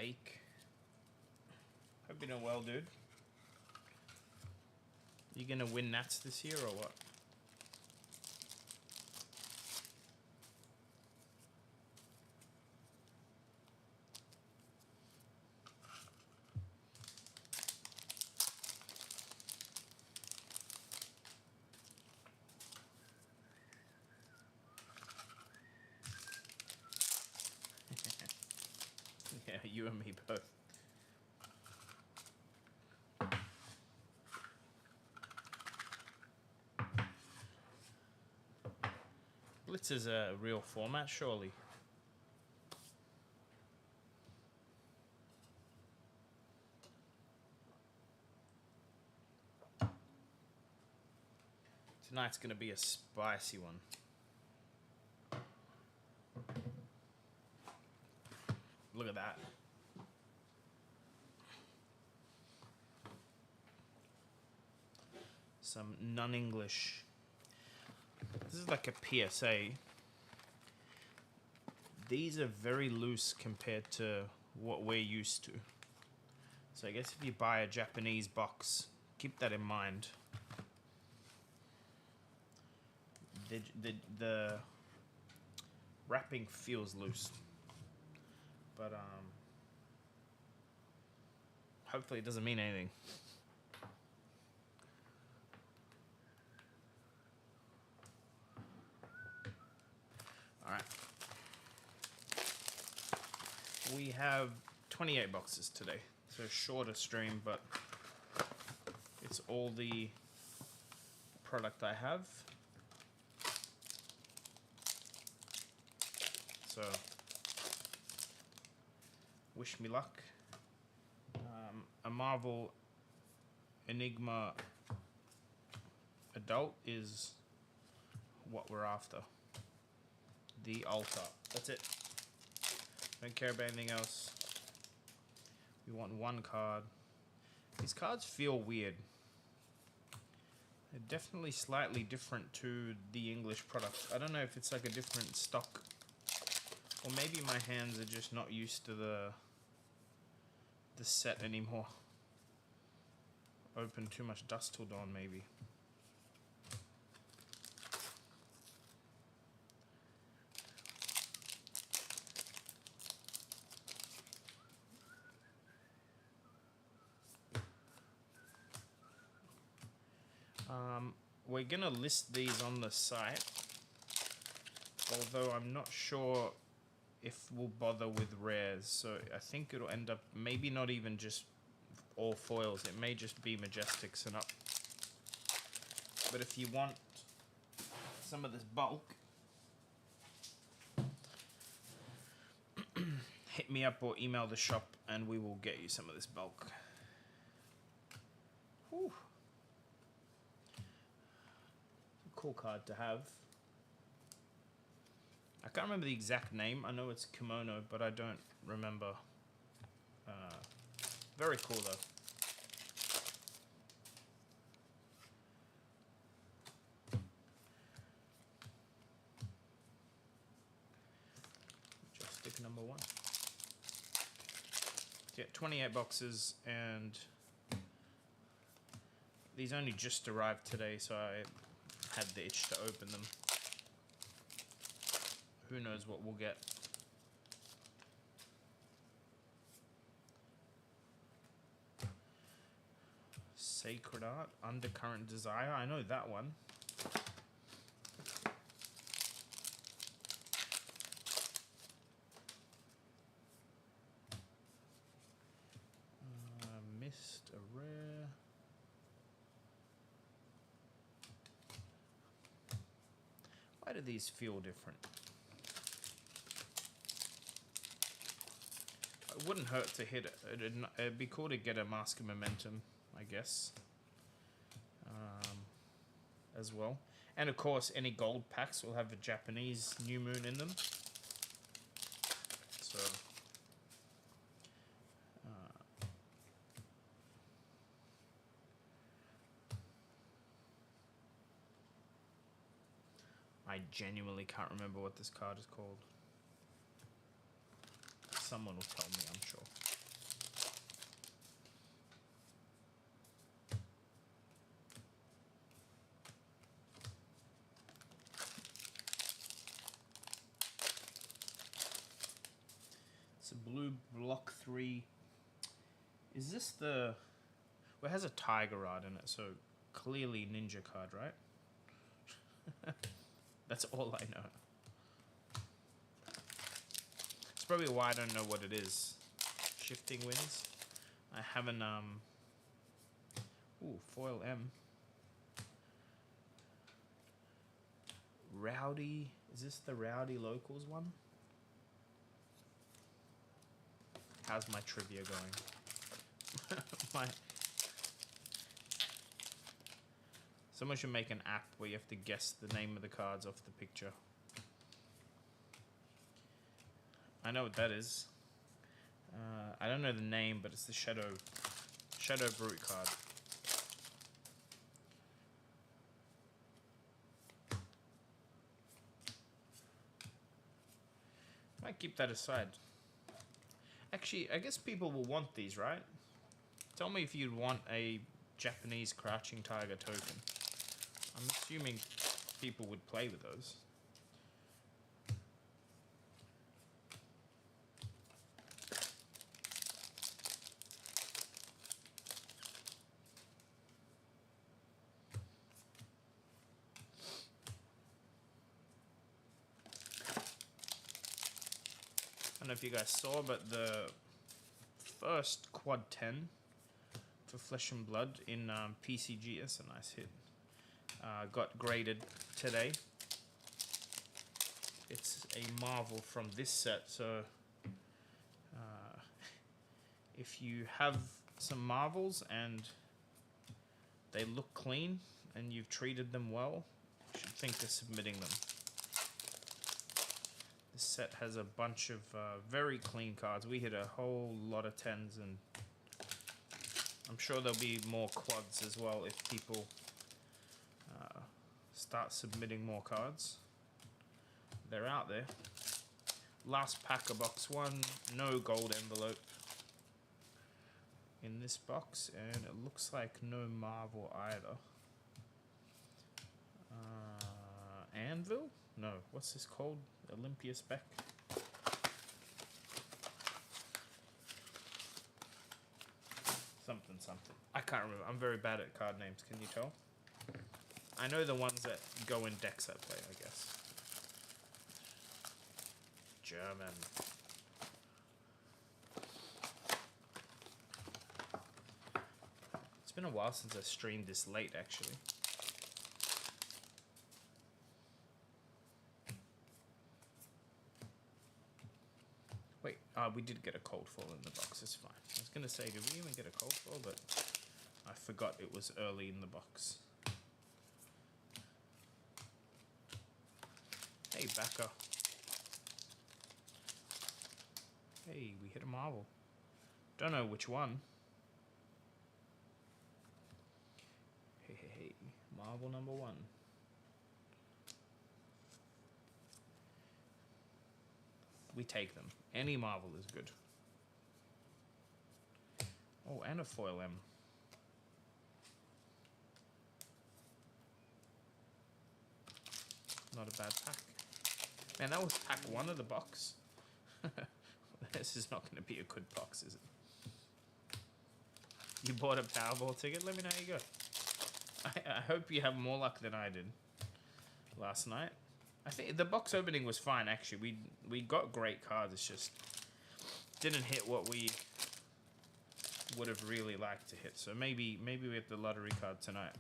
Blake. Hope you're doing well, dude. You gonna win Nats this year or what? Yeah, you and me both. Blitz is a real format, surely. Tonight's gonna be a spicy one. Look at that. Some non-English. This is like a PSA. These are very loose compared to what we're used to. So I guess if you buy a Japanese box, keep that in mind. The wrapping feels loose. But hopefully it doesn't mean anything. Alright. We have 28 boxes today. So shorter stream, but it's all the product I have. So wish me luck. A Marvel Enigma Adult is what we're after. The Altar. That's it. Don't care about anything else. We want one card. These cards feel weird. They're definitely slightly different to the English product. I don't know if it's like a different stock, or maybe my hands are just not used to the set anymore. Open too much dust till dawn, maybe. We're gonna list these on the site, although I'm not sure if we'll bother with rares, so I think it'll end up maybe not even just all foils, it may just be Majestics and up. But if you want some of this bulk, hit me up or email the shop and we will get you some of this bulk. Whew. Cool card to have. I can't remember the exact name. I know it's Kimono, but I don't remember. Very cool though. Just stick number 1. Yeah, 28 boxes, and these only just arrived today, so I had the itch to open them. Who knows what we'll get. Sacred Art, Undercurrent Desire. I know that one. Missed a rare. Why do these feel different? It wouldn't hurt to hit it. It'd be cool to get a Mask of Momentum, I guess, as well. And of course, any gold packs will have a Japanese New Moon in them. So, I genuinely can't remember what this card is called. Someone will tell me, I'm sure. It's a blue block 3. Is this the... Well, it has a tiger rod in it, so clearly ninja card, right? That's all I know. It's probably why I don't know what it is. Shifting Winds. I haven't, Ooh, foil M. Rowdy. Is this the Rowdy Locals one? How's my trivia going? Someone should make an app where you have to guess the name of the cards off the picture. I know what that is. I don't know the name, but it's the Shadow Brute card. Might keep that aside. Actually, I guess people will want these, right? Tell me if you'd want a Japanese Crouching Tiger token. I'm assuming people would play with those. I don't know if you guys saw, but the first quad 10 for Flesh and Blood in PCG, that's a nice hit, got graded today. It's a Marvel from this set, so if you have some Marvels and they look clean and you've treated them well, you should think of submitting them. This set has a bunch of very clean cards. We hit a whole lot of 10s, and I'm sure there'll be more quads as well if people start submitting more cards. They're out there. Last pack of box 1, no gold envelope in this box, and it looks like no Marvel either. Anvil? No, what's this called? Olympia spec? Something. I can't remember. I'm very bad at card names, can you tell? I know the ones that go in decks I play, I guess. German. It's been a while since I streamed this late, actually. Wait, we did get a cold foil in the box, it's fine. I was going to say, did we even get a cold foil? But I forgot it was early in the box. Hey, backer. Hey, we hit a Marvel. Don't know which one. Hey, Marvel number 1. We take them. Any Marvel is good. Oh, and a foil M. Not a bad pack. Man, that was pack 1 of the box. This is not going to be a good box, is it? You bought a Powerball ticket? Let me know how you go. I hope you have more luck than I did last night. I think the box opening was fine, actually. We got great cards. It's just didn't hit what we would have really liked to hit. So maybe we have the lottery card tonight.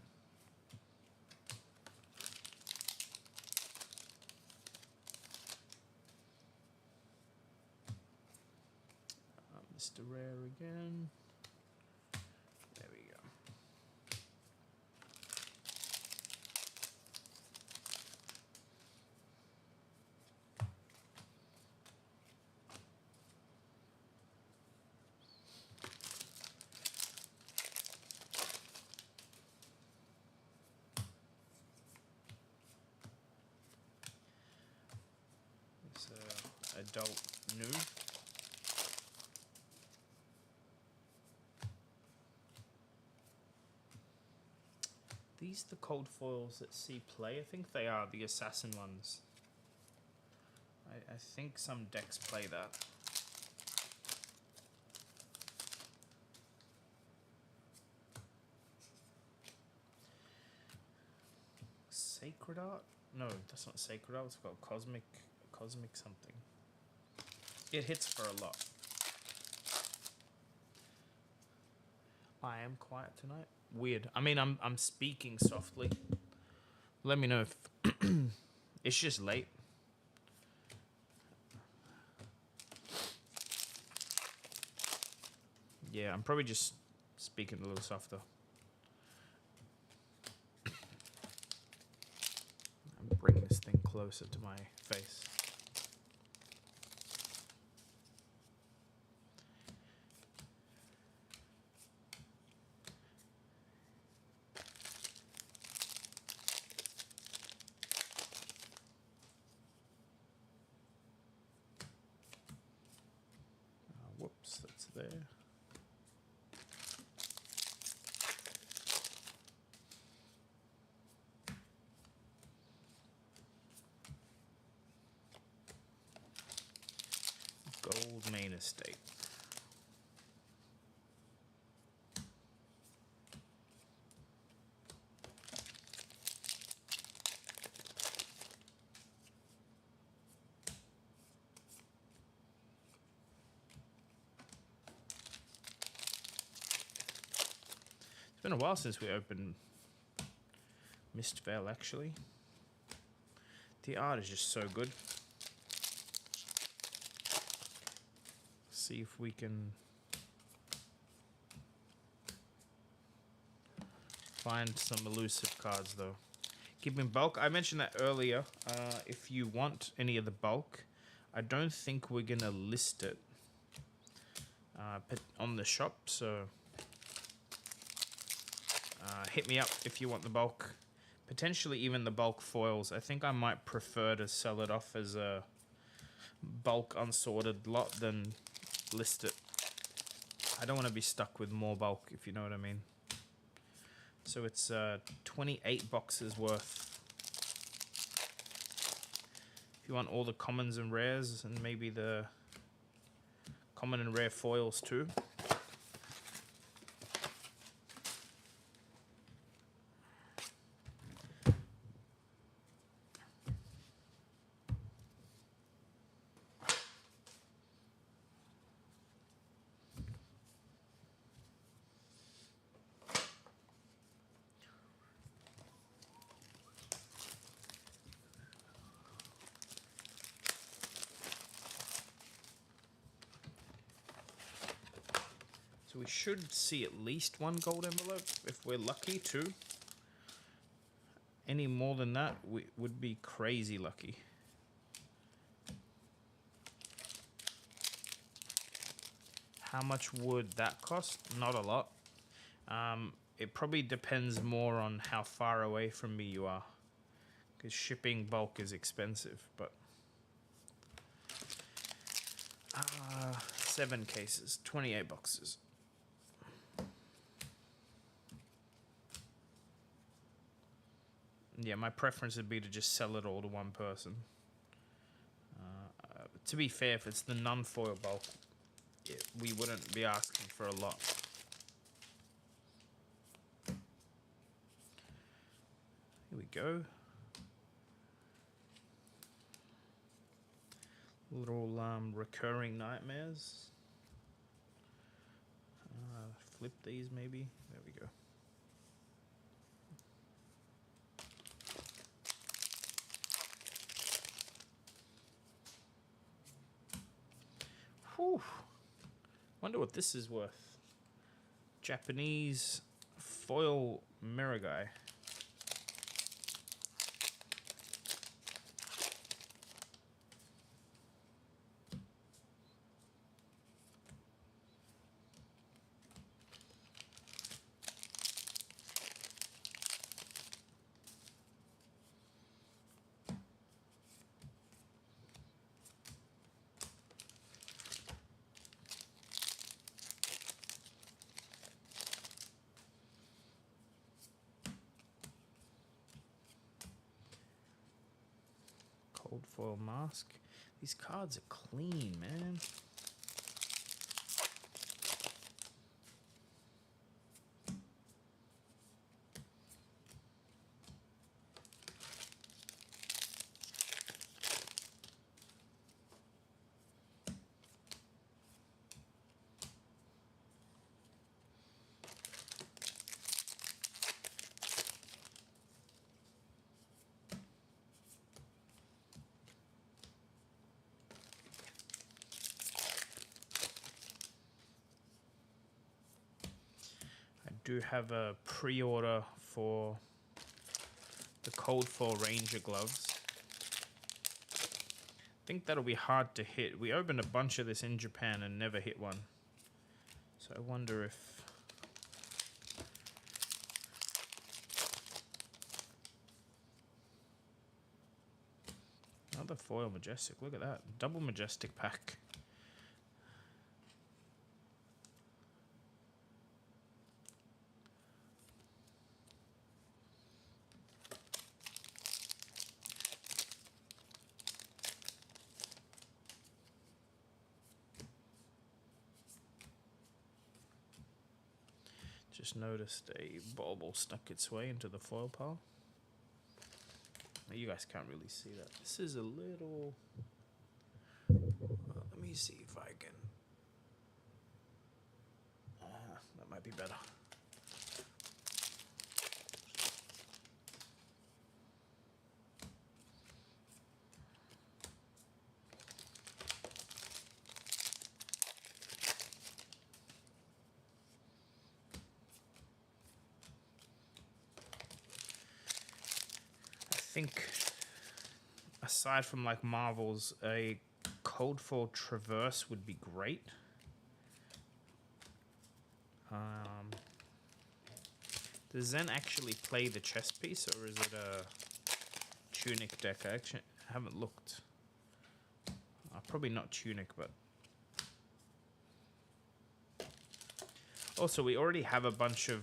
Mr. Rare again. There we go. It's adult new. These the cold foils that see play? I think they are the assassin ones. I think some decks play that. Sacred Art? No, that's not Sacred Art. It's called Cosmic something. It hits for a lot. I am quiet tonight. Weird. I mean, I'm speaking softly. Let me know if it's just late. Yeah, I'm probably just speaking a little softer. I'm bringing this thing closer to my face. Whoops, that's there. Gold Main Estate. It's been a while since we opened Mistvale, actually. The art is just so good. See if we can find some elusive cards, though. Keeping bulk. I mentioned that earlier. If you want any of the bulk, I don't think we're gonna list it on the shop. So hit me up if you want the bulk. Potentially even the bulk foils. I think I might prefer to sell it off as a bulk unsorted lot than list it. I don't want to be stuck with more bulk, if you know what I mean. So it's 28 boxes worth. If you want all the commons and rares and maybe the common and rare foils too. So we should see at least one gold envelope, if we're lucky, too. Any more than that, we would be crazy lucky. How much would that cost? Not a lot. It probably depends more on how far away from me you are, because shipping bulk is expensive, but 7 cases, 28 boxes. Yeah, my preference would be to just sell it all to one person. To be fair, if it's the non-foil bulk, we wouldn't be asking for a lot. Here we go. Little recurring nightmares. Flip these maybe. There we go. Whew. Wonder what this is worth. Japanese foil mirror guy. Cold foil mask. These cards are clean, man. do have a pre-order for the Cold Fall Ranger gloves. I think that'll be hard to hit. We opened a bunch of this in Japan and never hit one. So I wonder if... Another foil Majestic. Look at that. Double Majestic pack. Just noticed a bauble stuck its way into the foil pile. You guys can't really see that. This is a little... let me see if I can... that might be better. I think, aside from like Marvels, a Cold Fall Traverse would be great. Does Zen actually play the chess piece, or is it a Tunic deck? I actually haven't looked. Probably not Tunic, but... Also, we already have a bunch of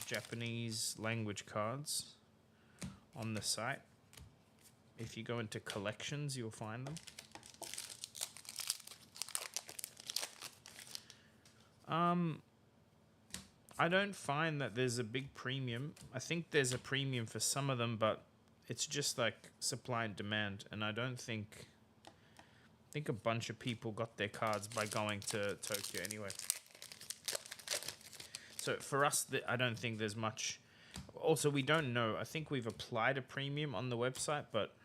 Japanese language cards on the site. If you go into collections, you'll find them. I don't find that there's a big premium. I think there's a premium for some of them, but it's just like supply and demand, and I don't think... I think a bunch of people got their cards by going to Tokyo anyway. So for us, I don't think there's much. Also, we don't know. I think we've applied a premium on the website, but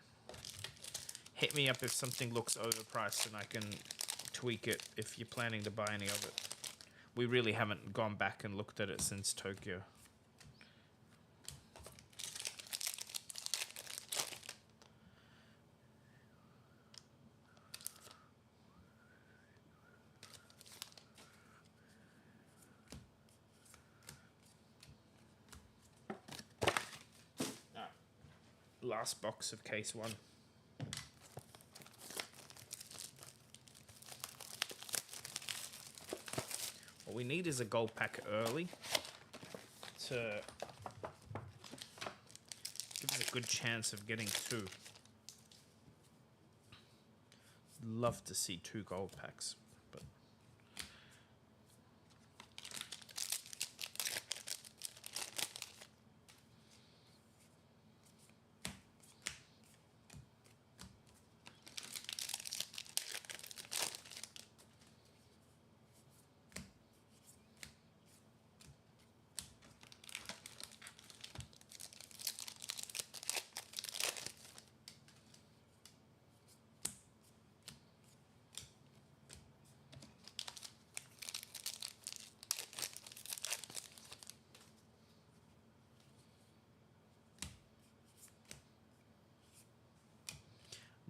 hit me up if something looks overpriced and I can tweak it if you're planning to buy any of it. We really haven't gone back and looked at it since Tokyo. Last box of case 1. What we need is a gold pack early to give us a good chance of getting 2. Love to see 2 gold packs, but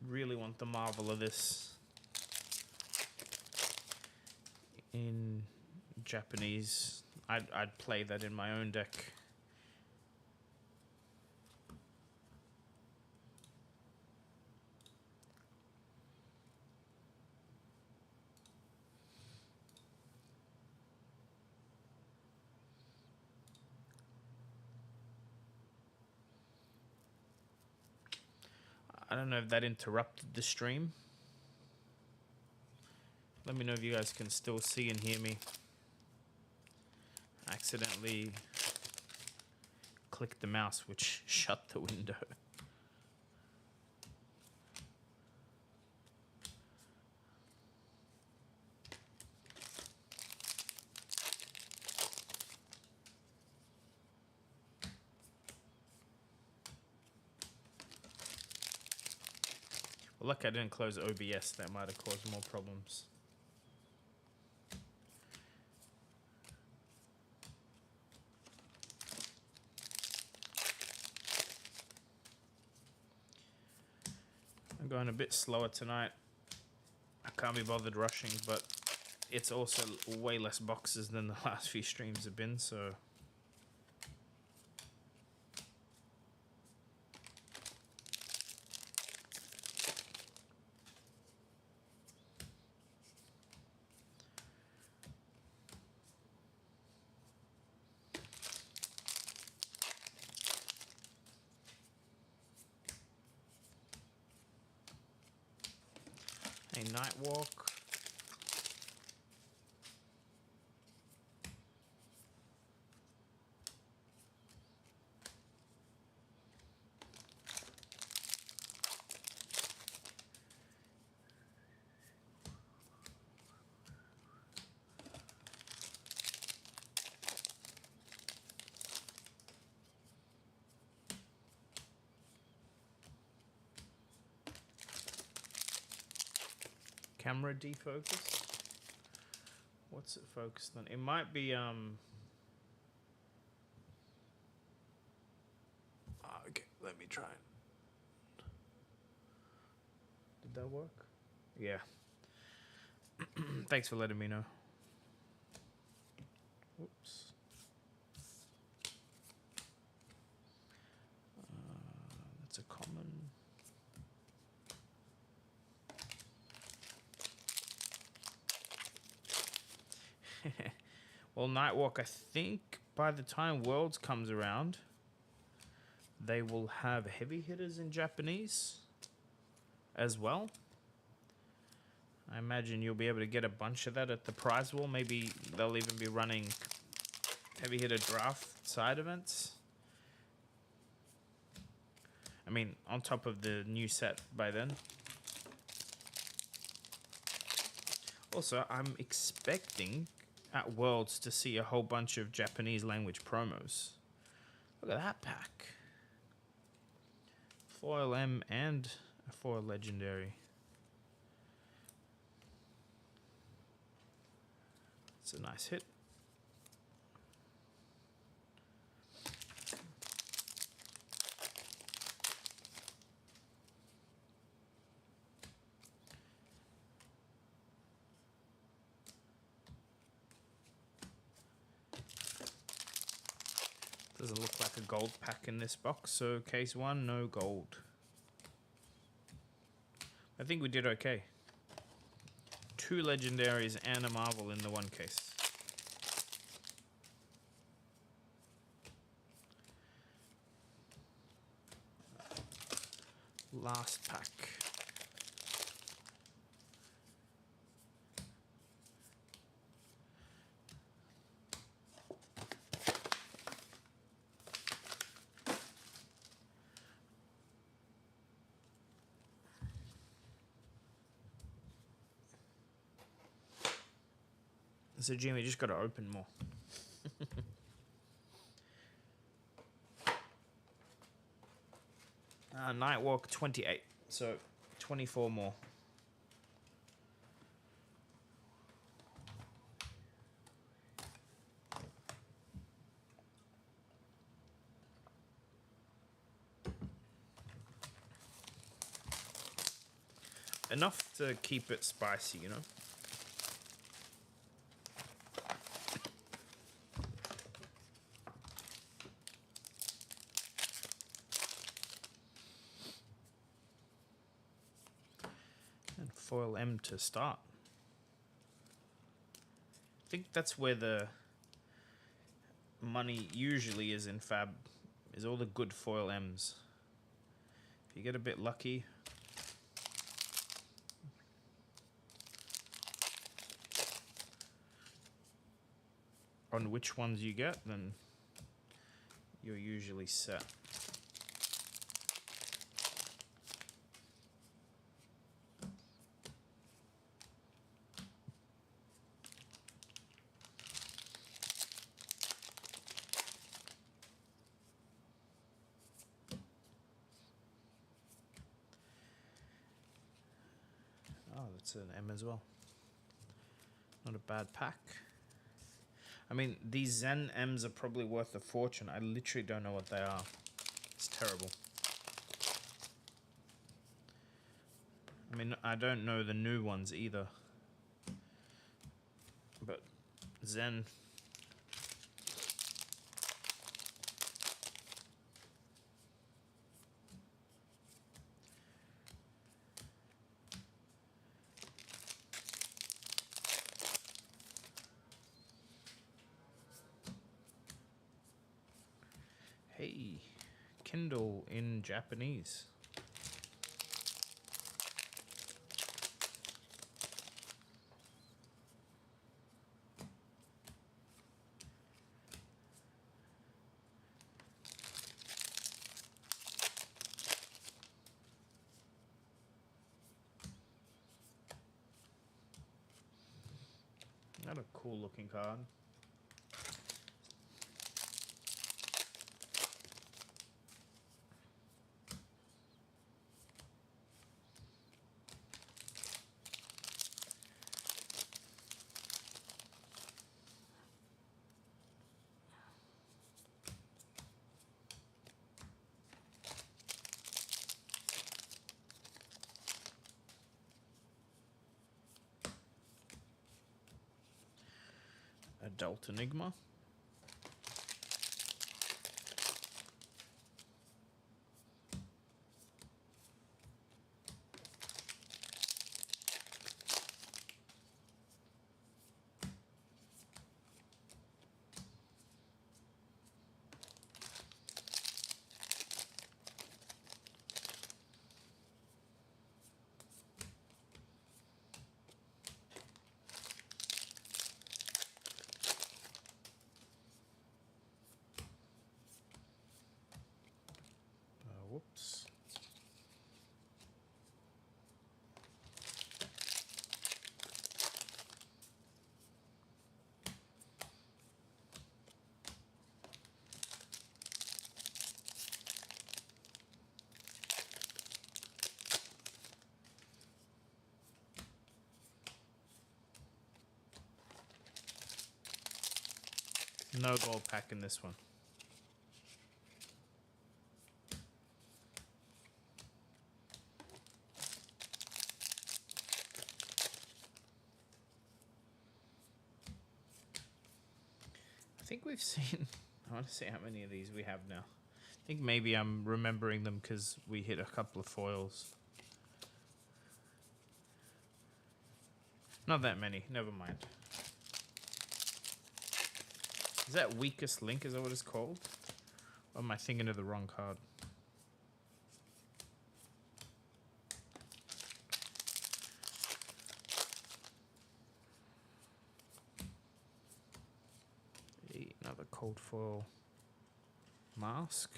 really want the Marvel of this in Japanese. I'd play that in my own deck. I don't know if that interrupted the stream. Let me know if you guys can still see and hear me. I accidentally clicked the mouse, which shut the window. Lucky I didn't close OBS, that might have caused more problems. I'm going a bit slower tonight. I can't be bothered rushing, but it's also way less boxes than the last few streams have been, so... A night walk. Camera defocus. What's it focused on? It might be okay, let me try it. Did that work? Yeah. Thanks for letting me know. Whoops. That's a common. Well, Nightwalk, I think by the time Worlds comes around, they will have heavy hitters in Japanese as well. I imagine you'll be able to get a bunch of that at the prize wall. Maybe they'll even be running heavy hitter draft side events. I mean, on top of the new set by then. Also, I'm expecting at Worlds to see a whole bunch of Japanese language promos. Look at that pack. Foil M and a foil legendary. It's a nice hit. Doesn't look like a gold pack in this box, so case 1, no gold. I think we did okay. 2 legendaries and a marvel in the one case. Last pack. So Jimmy, just got to open more. Nightwalk 28, so 24 more. Enough to keep it spicy, you know? Foil M to start. I think that's where the money usually is in Fab, is all the good foil M's. If you get a bit lucky, on which ones you get, then you're usually set. Oh, that's an M as well. Not a bad pack. I mean, these Zen M's are probably worth a fortune. I literally don't know what they are. It's terrible. I mean, I don't know the new ones either. But Zen. Hey, Kindle in Japanese. Not a cool looking card. Adult Enigma. Whoops. No gold pack in this one. I think we've seen, I want to see how many of these we have now. I think maybe I'm remembering them because we hit a couple of foils. Not that many, never mind. Is that Weakest Link, is that what it's called? Or am I thinking of the wrong card? Another cold foil mask.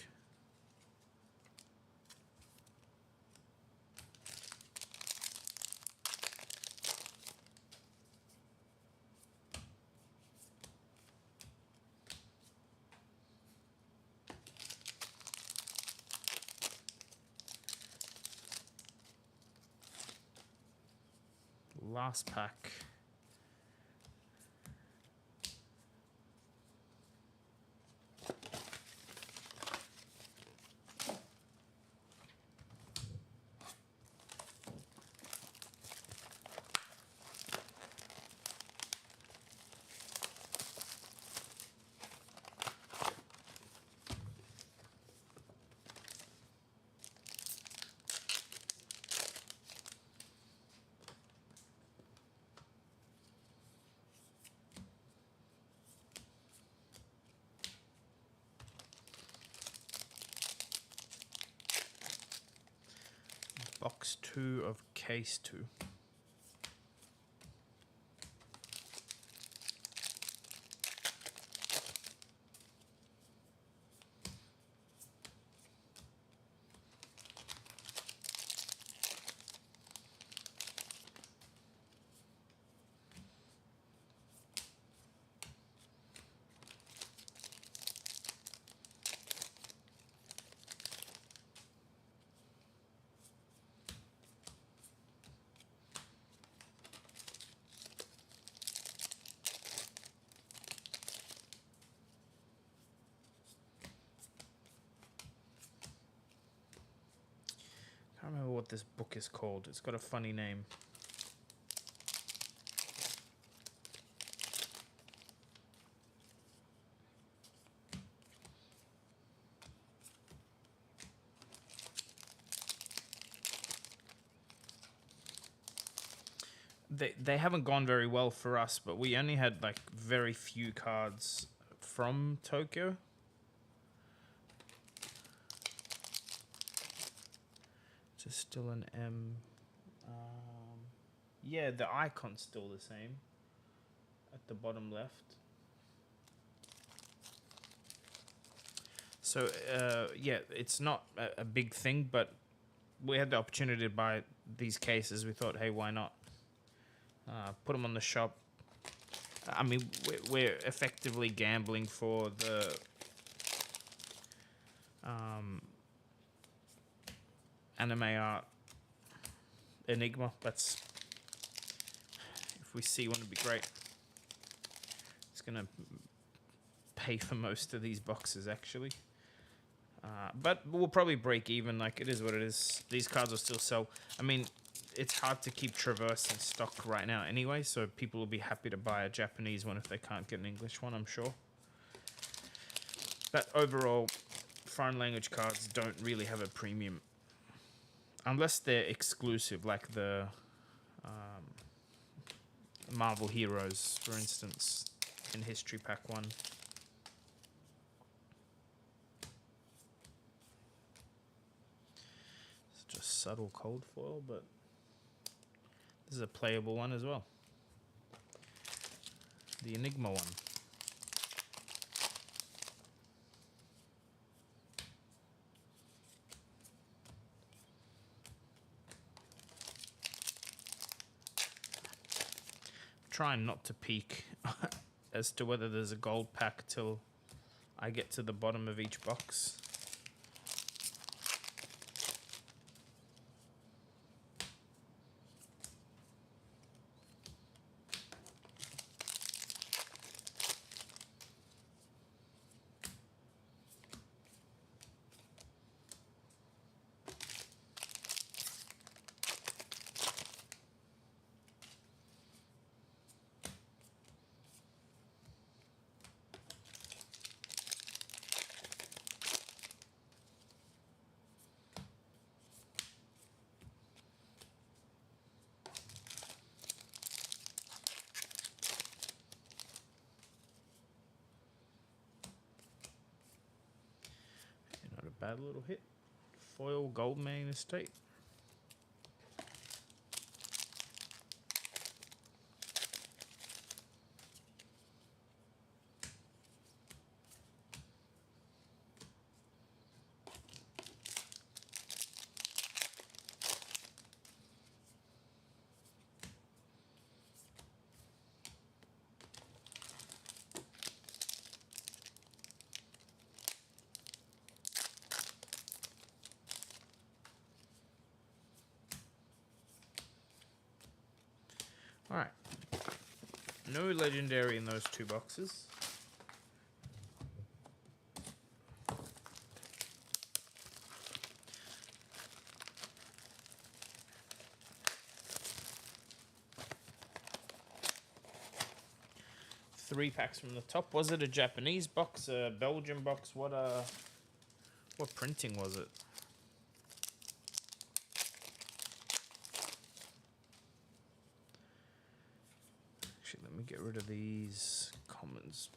Last pack. Box 2 of case 2. what this book is called. It's got a funny name. They haven't gone very well for us, but we only had like very few cards from Tokyo. Just still an M. Yeah, the icon's still the same at the bottom left. So yeah, it's not a big thing, but we had the opportunity to buy these cases. We thought, hey, why not? Put them on the shop. I mean, we're effectively gambling for the anime art Enigma. That's, if we see one, it'd be great. It's gonna pay for most of these boxes actually, but we'll probably break even. Like, it is what it is. These cards will still sell. I mean, it's hard to keep Traverse in stock right now anyway, so people will be happy to buy a Japanese one if they can't get an English one, I'm sure. But overall, foreign language cards don't really have a premium. Unless they're exclusive, like the Marvel Heroes, for instance, in History Pack 1. It's just subtle cold foil, but this is a playable one as well. The Enigma one. Trying not to peek as to whether there's a gold pack till I get to the bottom of each box. Not a bad little hit. Foil Goldman Estate. Alright. No legendary in those two boxes. Three packs from the top. Was it a Japanese box, a Belgian box? What printing was it? Actually, let me get rid of these commons.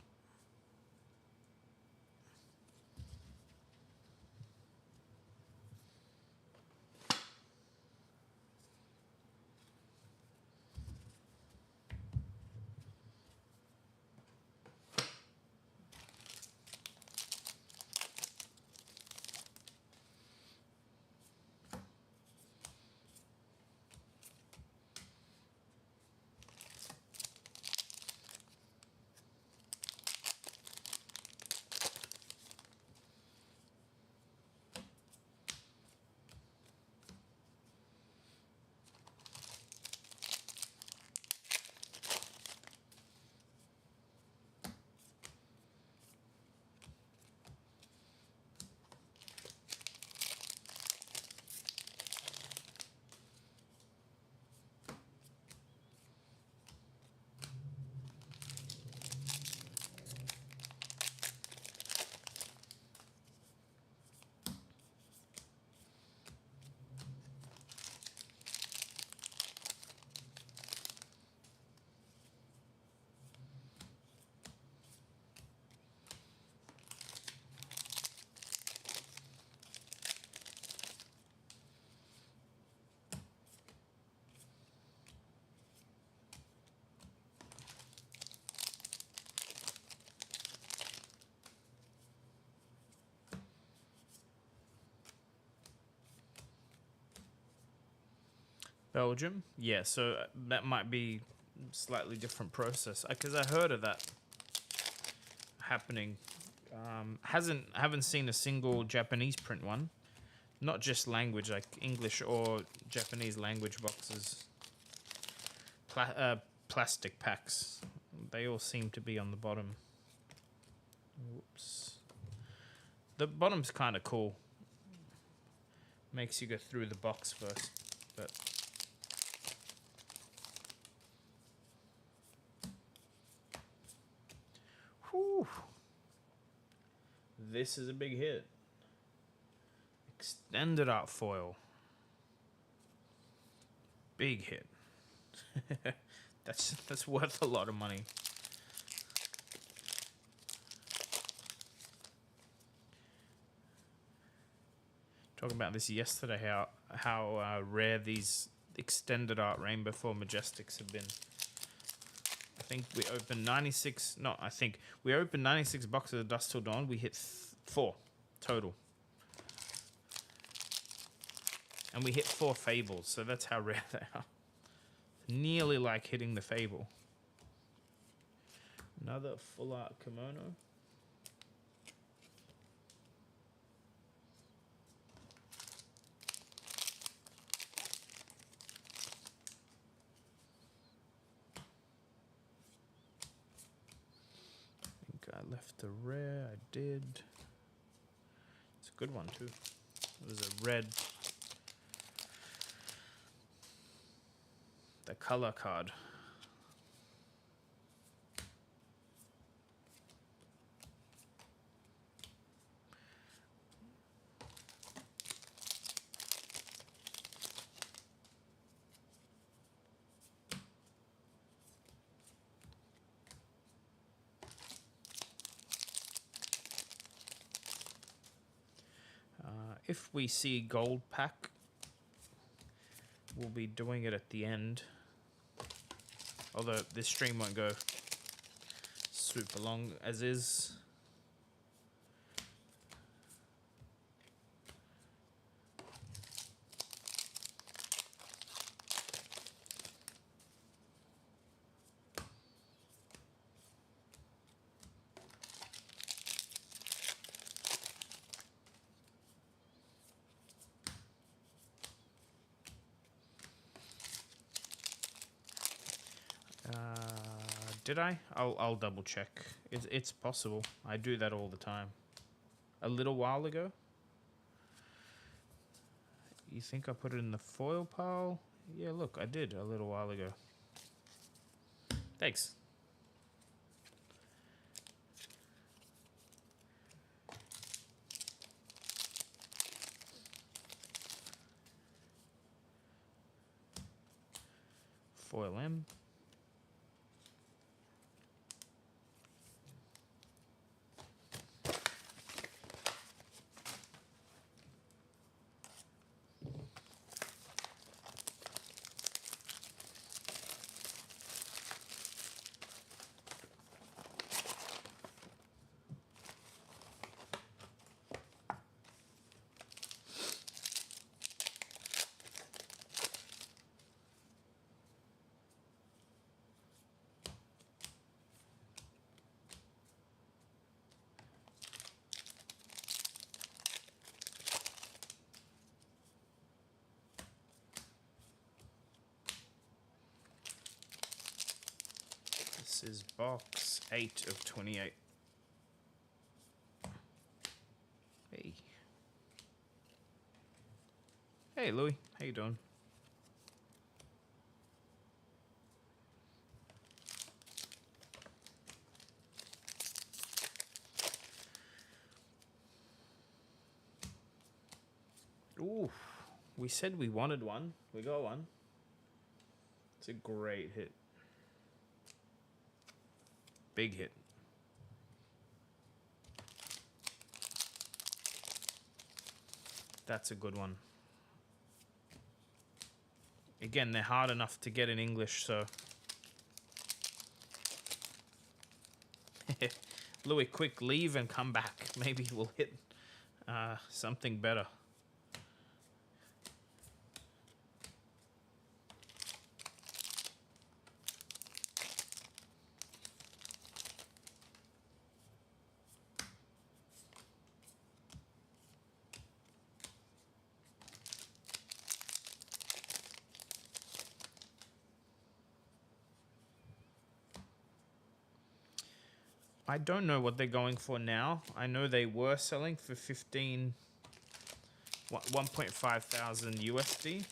Belgium? Yeah, so that might be slightly different process because I heard of that happening. Haven't seen a single Japanese print one, not just language like English or Japanese language boxes. Plastic packs, they all seem to be on the bottom. Whoops. The bottom's kind of cool. Makes you go through the box first, but. Whew. This is a big hit. Extended art foil. Big hit. That's worth a lot of money. Talking about this yesterday, how rare these extended art rainbow foil majestics have been. I think we opened 96. No, I think we opened 96 boxes of Dusk Till Dawn. We hit 4 total, and we hit 4 fables. So that's how rare they are. Nearly like hitting the fable. Another full art kimono. I left a rare. I did. It's a good one too. It was a red. The color card. If we see gold pack, we'll be doing it at the end. Although this stream won't go super long as is. Did I? I'll double check. It's possible. I do that all the time. A little while ago. You think I put it in the foil pile? Yeah, look, I did a little while ago. Thanks. Foil M. This is box 8 of 28. Hey. Hey, Louis. How you doing? Ooh, we said we wanted one. We got one. It's a great hit. Big hit. That's a good one. Again, they're hard enough to get in English, so. Louis, quick, leave and come back. Maybe we'll hit something better. I don't know what they're going for now. I know they were selling for 1.5 thousand USD.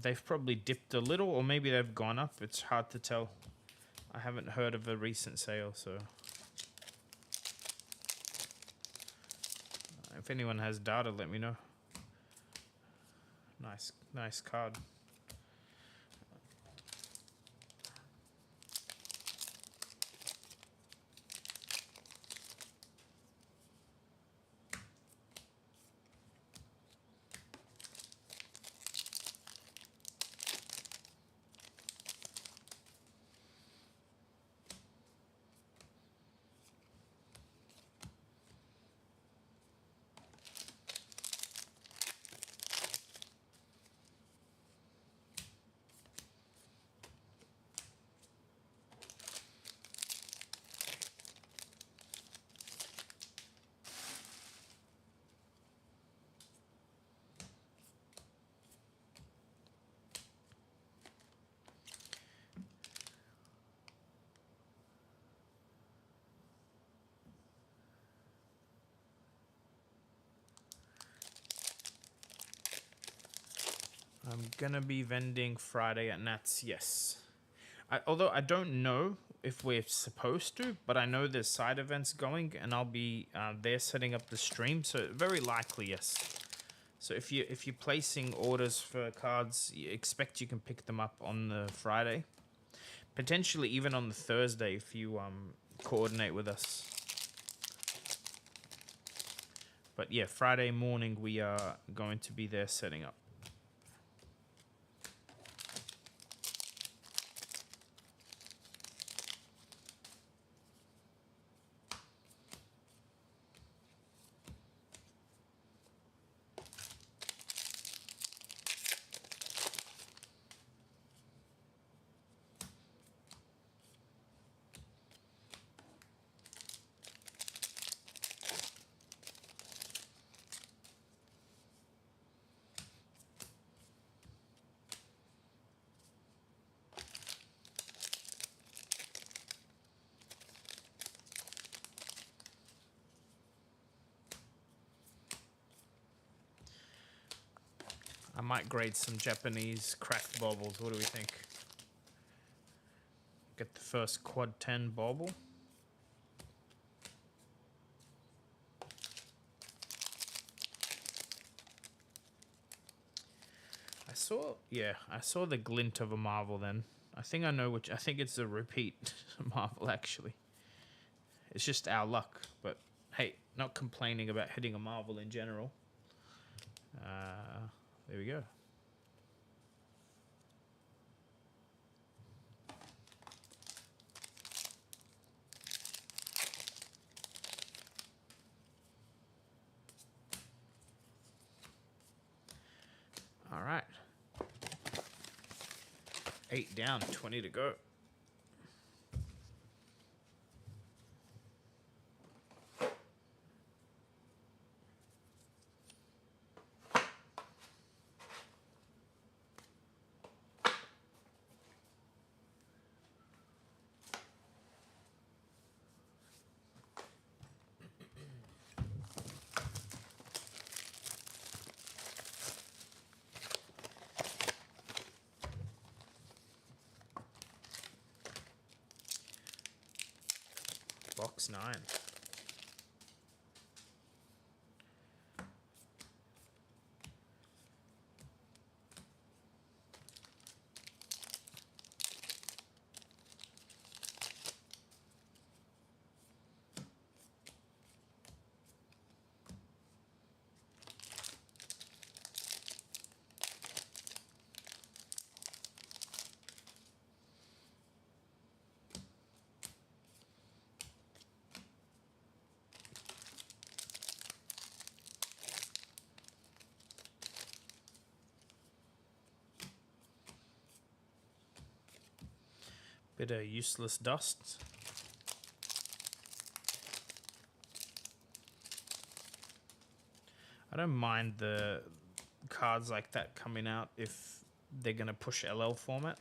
They've probably dipped a little, or maybe they've gone up. It's hard to tell. I haven't heard of a recent sale, so if anyone has data, let me know. Nice card. I'm gonna be vending Friday at Nats, yes. Although I don't know if we're supposed to, but I know there's side events going, and I'll be there setting up the stream, so very likely yes. So if you're placing orders for cards, you expect you can pick them up on the Friday, potentially even on the Thursday if you coordinate with us. But yeah, Friday morning we are going to be there setting up. I might grade some Japanese cracked baubles. What do we think? Get the first quad 10 bauble. I saw the glint of a Marvel then. I think I know which. I think it's a repeat Marvel actually. It's just our luck, but hey, not complaining about hitting a Marvel in general. There we go. All right. 8 down, 20 to go. Box 9. Bit of useless dust. I don't mind the cards like that coming out if they're going to push LL format.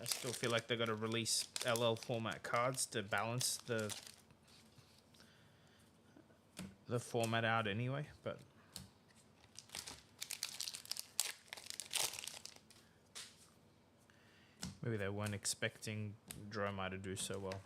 I still feel like they got to release LL format cards to balance the format out anyway, but maybe they weren't expecting Dromai to do so well.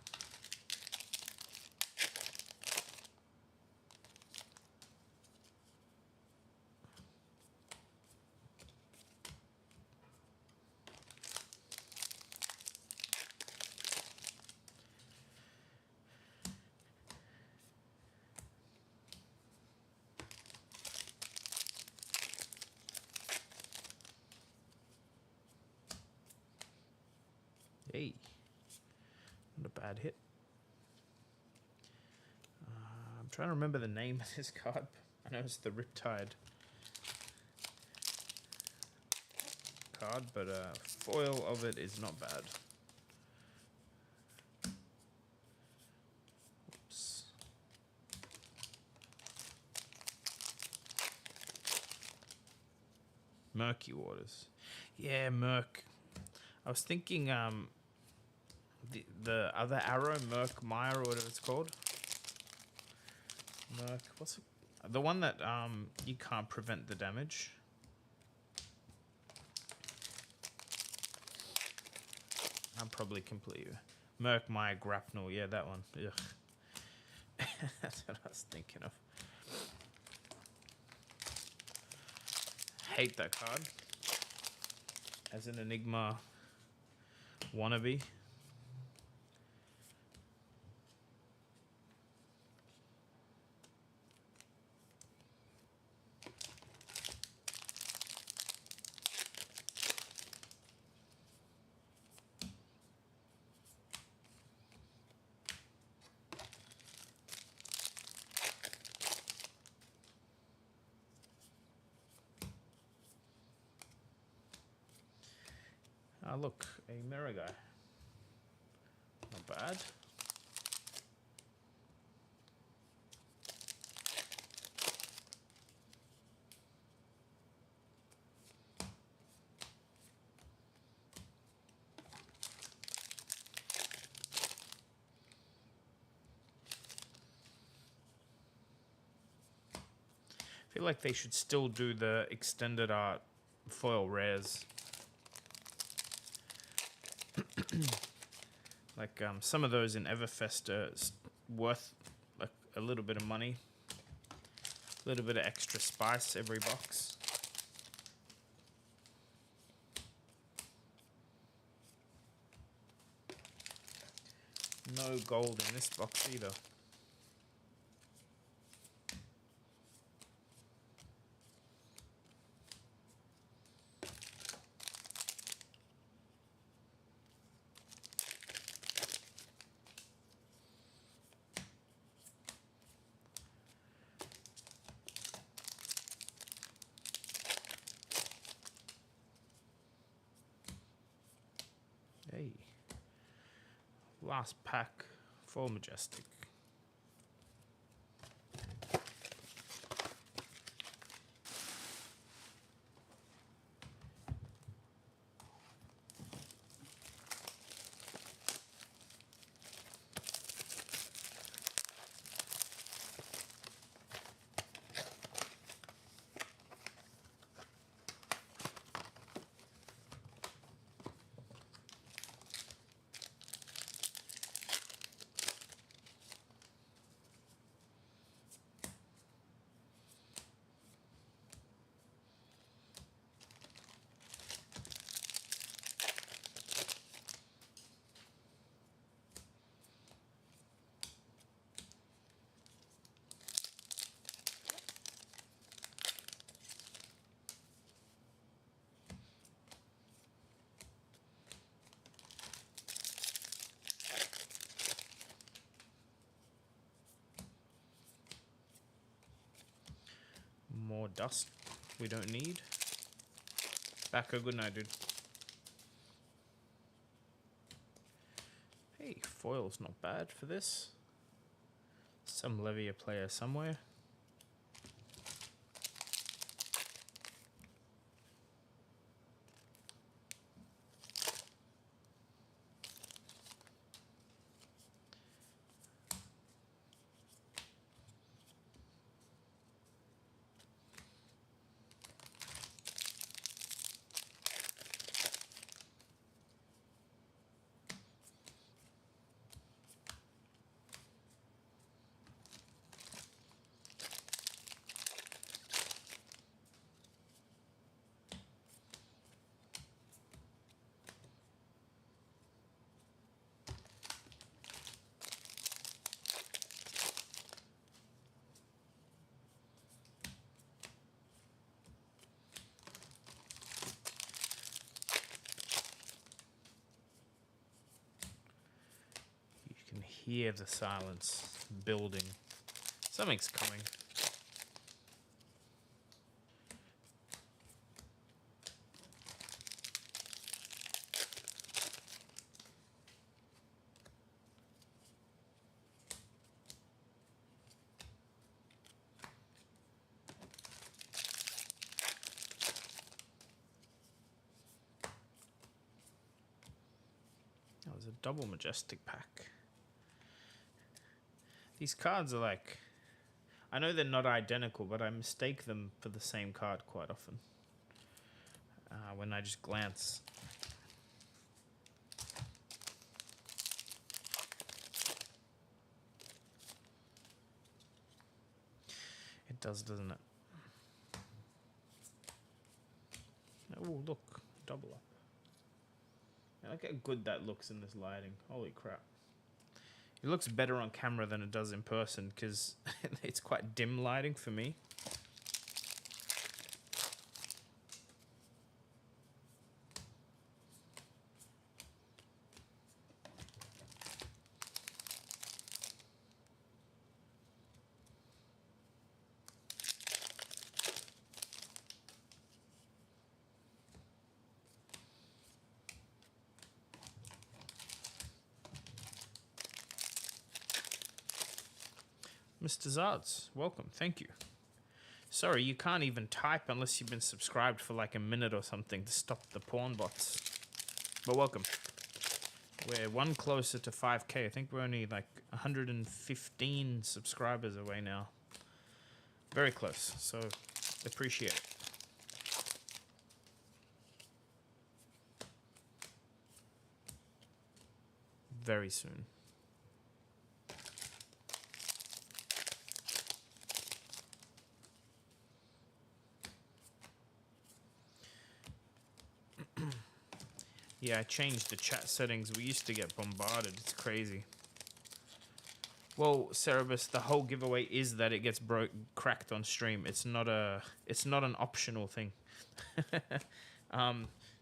Hey, not a bad hit. I'm trying to remember the name of this card. I know it's the Riptide card, but foil of it is not bad. Oops. Murky Waters. Yeah, Merc. I was thinking the other arrow, Merc Mire or whatever it's called. Merc, what's it? The one that you can't prevent the damage. I'm probably completely Merc Mire Grapnel, yeah, that one. Ugh. That's what I was thinking of. Hate that card. As an Enigma wannabe. Ah, look, a mirror guy. Not bad. I feel like they should still do the extended art foil rares. Like some of those in Everfest are worth like a little bit of money, a little bit of extra spice every box. No gold in this box either. Hey, last pack for Majestic. More dust we don't need. Back a good night, dude. Hey, foil's not bad for this. Some Levia player somewhere. hear the silence building. Something's coming. That was a double majestic pack. These cards are like, I know they're not identical, but I mistake them for the same card quite often when I just glance. It does, doesn't it? Oh, look, double up. And look how good that looks in this lighting. Holy crap. It looks better on camera than it does in person because it's quite dim lighting for me. Mr. Zards, welcome. Thank you. Sorry, you can't even type unless you've been subscribed for like a minute or something to stop the porn bots. But welcome. We're one closer to 5K. I think we're only like 115 subscribers away now. Very close, so appreciate it. Very soon. Yeah, I changed the chat settings. We used to get bombarded. It's crazy. Well, Cerebus, the whole giveaway is that it gets cracked on stream. It's not an optional thing.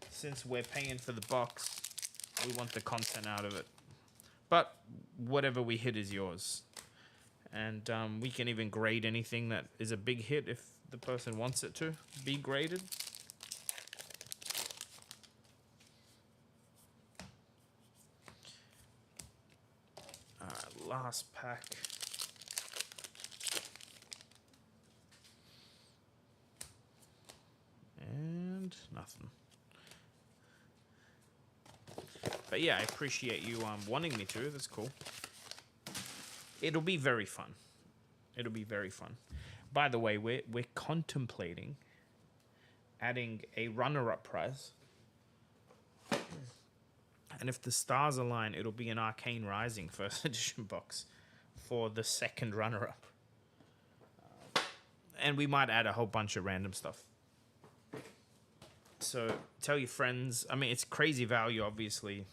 Since we're paying for the box, we want the content out of it. But whatever we hit is yours. And we can even grade anything that is a big hit if the person wants it to be graded. Last pack. And nothing. But yeah, I appreciate you wanting me to. That's cool. It'll be very fun. It'll be very fun. By the way, we're contemplating adding a runner-up prize. And if the stars align, it'll be an Arcane Rising first edition box for the second runner-up. And we might add a whole bunch of random stuff. So tell your friends. I mean, it's crazy value, obviously.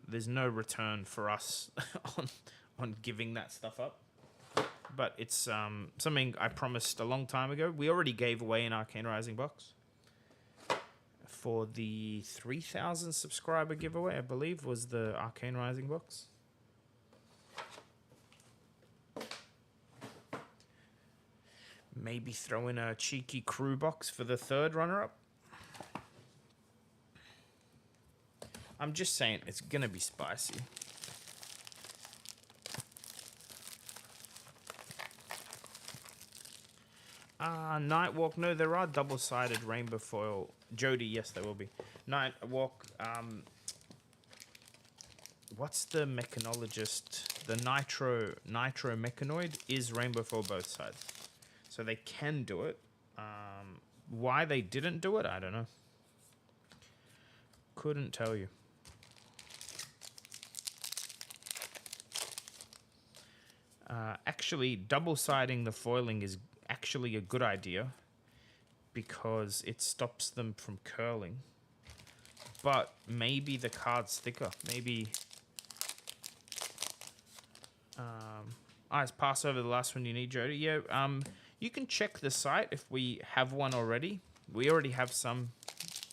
There's no return for us on giving that stuff up. But it's something I promised a long time ago. We already gave away an Arcane Rising box. For the 3,000 subscriber giveaway, I believe, was the Arcane Rising box. Maybe throw in a cheeky crew box for the third runner-up. I'm just saying, it's going to be spicy. Nightwalk, no, there are double-sided rainbow foil. Jody, yes, there will be. Nightwalk, what's the mechanologist? The nitro mechanoid is rainbow foil both sides. So they can do it. Why they didn't do it, I don't know. Couldn't tell you. Actually, double-siding the foiling is actually a good idea because it stops them from curling. But maybe the card's thicker. Maybe... let's pass over the last one you need, Jody. Yeah, you can check the site if we have one already. We already have some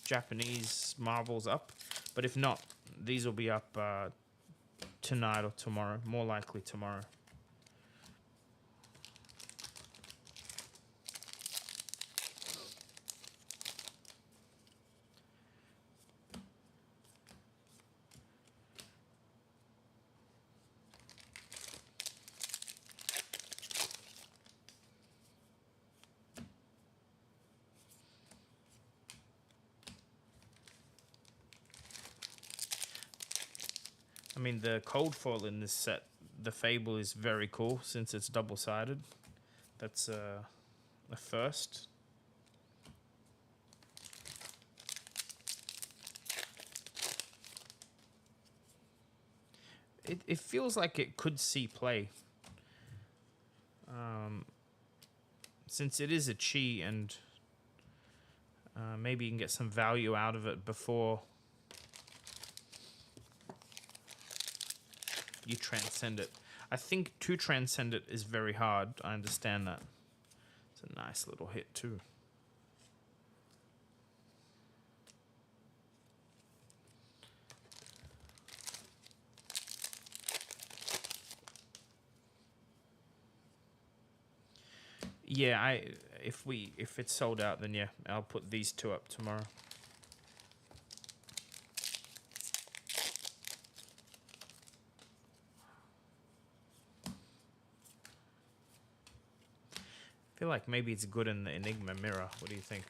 Japanese marvels up. But if not, these will be up tonight or tomorrow. More likely tomorrow. I mean, the cold foil in this set, the Fable, is very cool since it's double-sided. That's a first. It feels like it could see play. Since it is a chi, and maybe you can get some value out of it before you transcend it. I think to transcend it is very hard. I understand that. It's a nice little hit too. Yeah, if it's sold out, then yeah, I'll put these two up tomorrow. I feel like maybe it's good in the Enigma mirror. What do you think?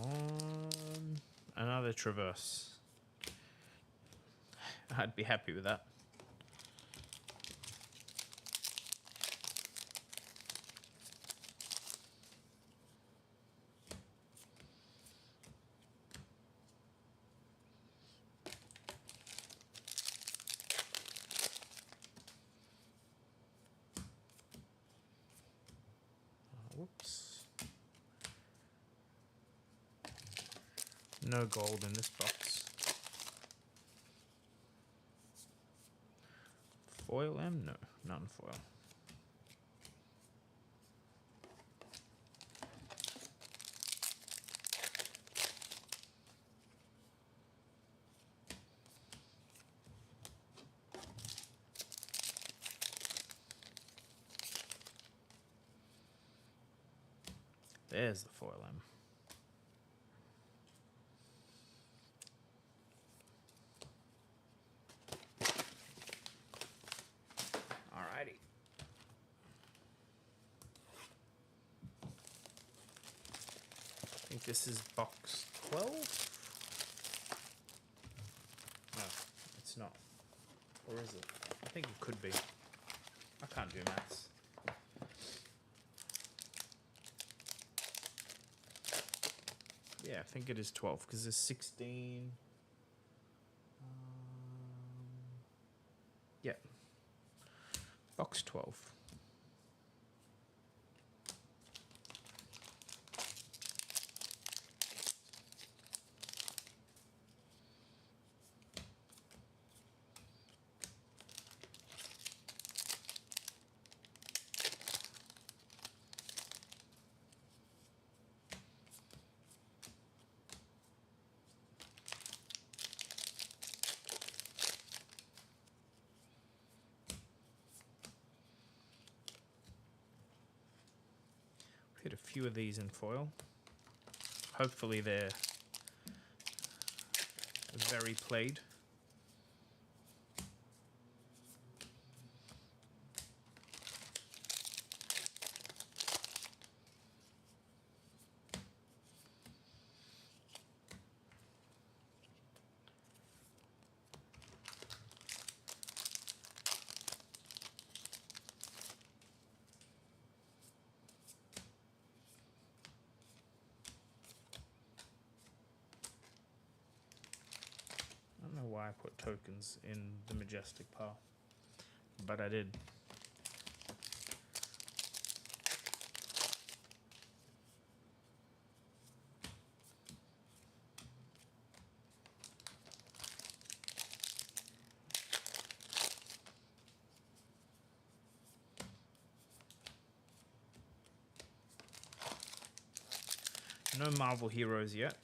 On another traverse. I'd be happy with that. Whoops. No gold in this box. Foil M? No, non-foil. There's the foil M. Alrighty. I think this is box 12. No, it's not. Or is it? I think it could be. I can't do maths. Yeah, I think it is 12 because there's 16. Yeah. Box 12. few of these in foil. Hopefully they're very played. I don't know why I put tokens in the Majestic pile, but I did. No Marvel heroes yet.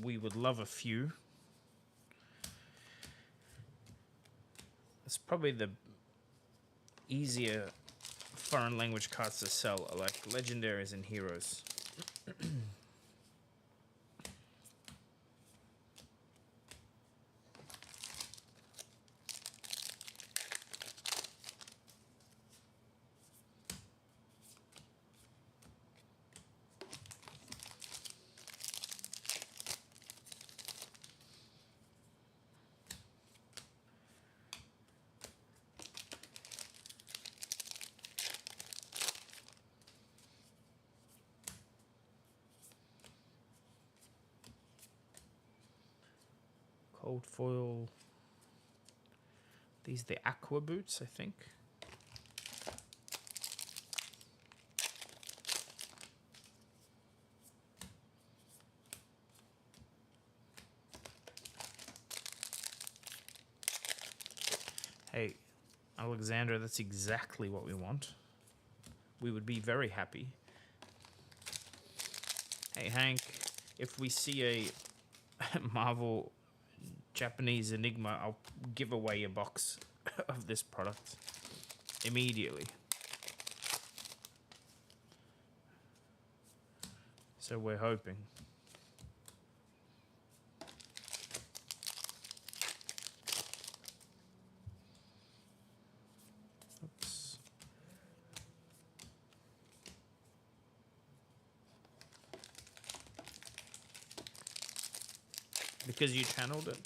We would love a few. It's probably the easier foreign language cards to sell, are like legendaries and heroes. Cold foil. These are the aqua boots, I think. Hey, Alexandra, that's exactly what we want. We would be very happy. Hey, Hank, if we see a Marvel Japanese Enigma, I'll give away a box of this product immediately. So we're hoping. Oops. Because you channeled it?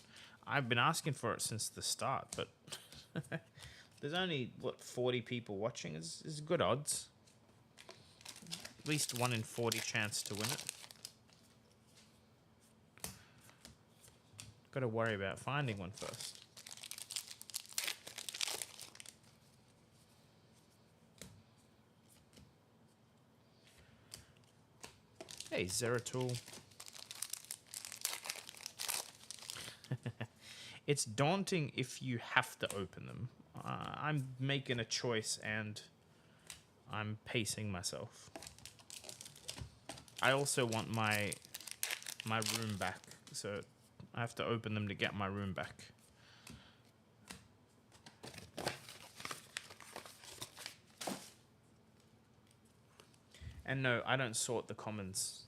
I've been asking for it since the start, but there's only, what, 40 people watching? Is good odds. At least 1 in 40 chance to win it. Got to worry about finding one first. Hey, Zeratul. It's daunting if you have to open them. I'm making a choice and I'm pacing myself. I also want my room back, so I have to open them to get my room back. And no, I don't sort the commons.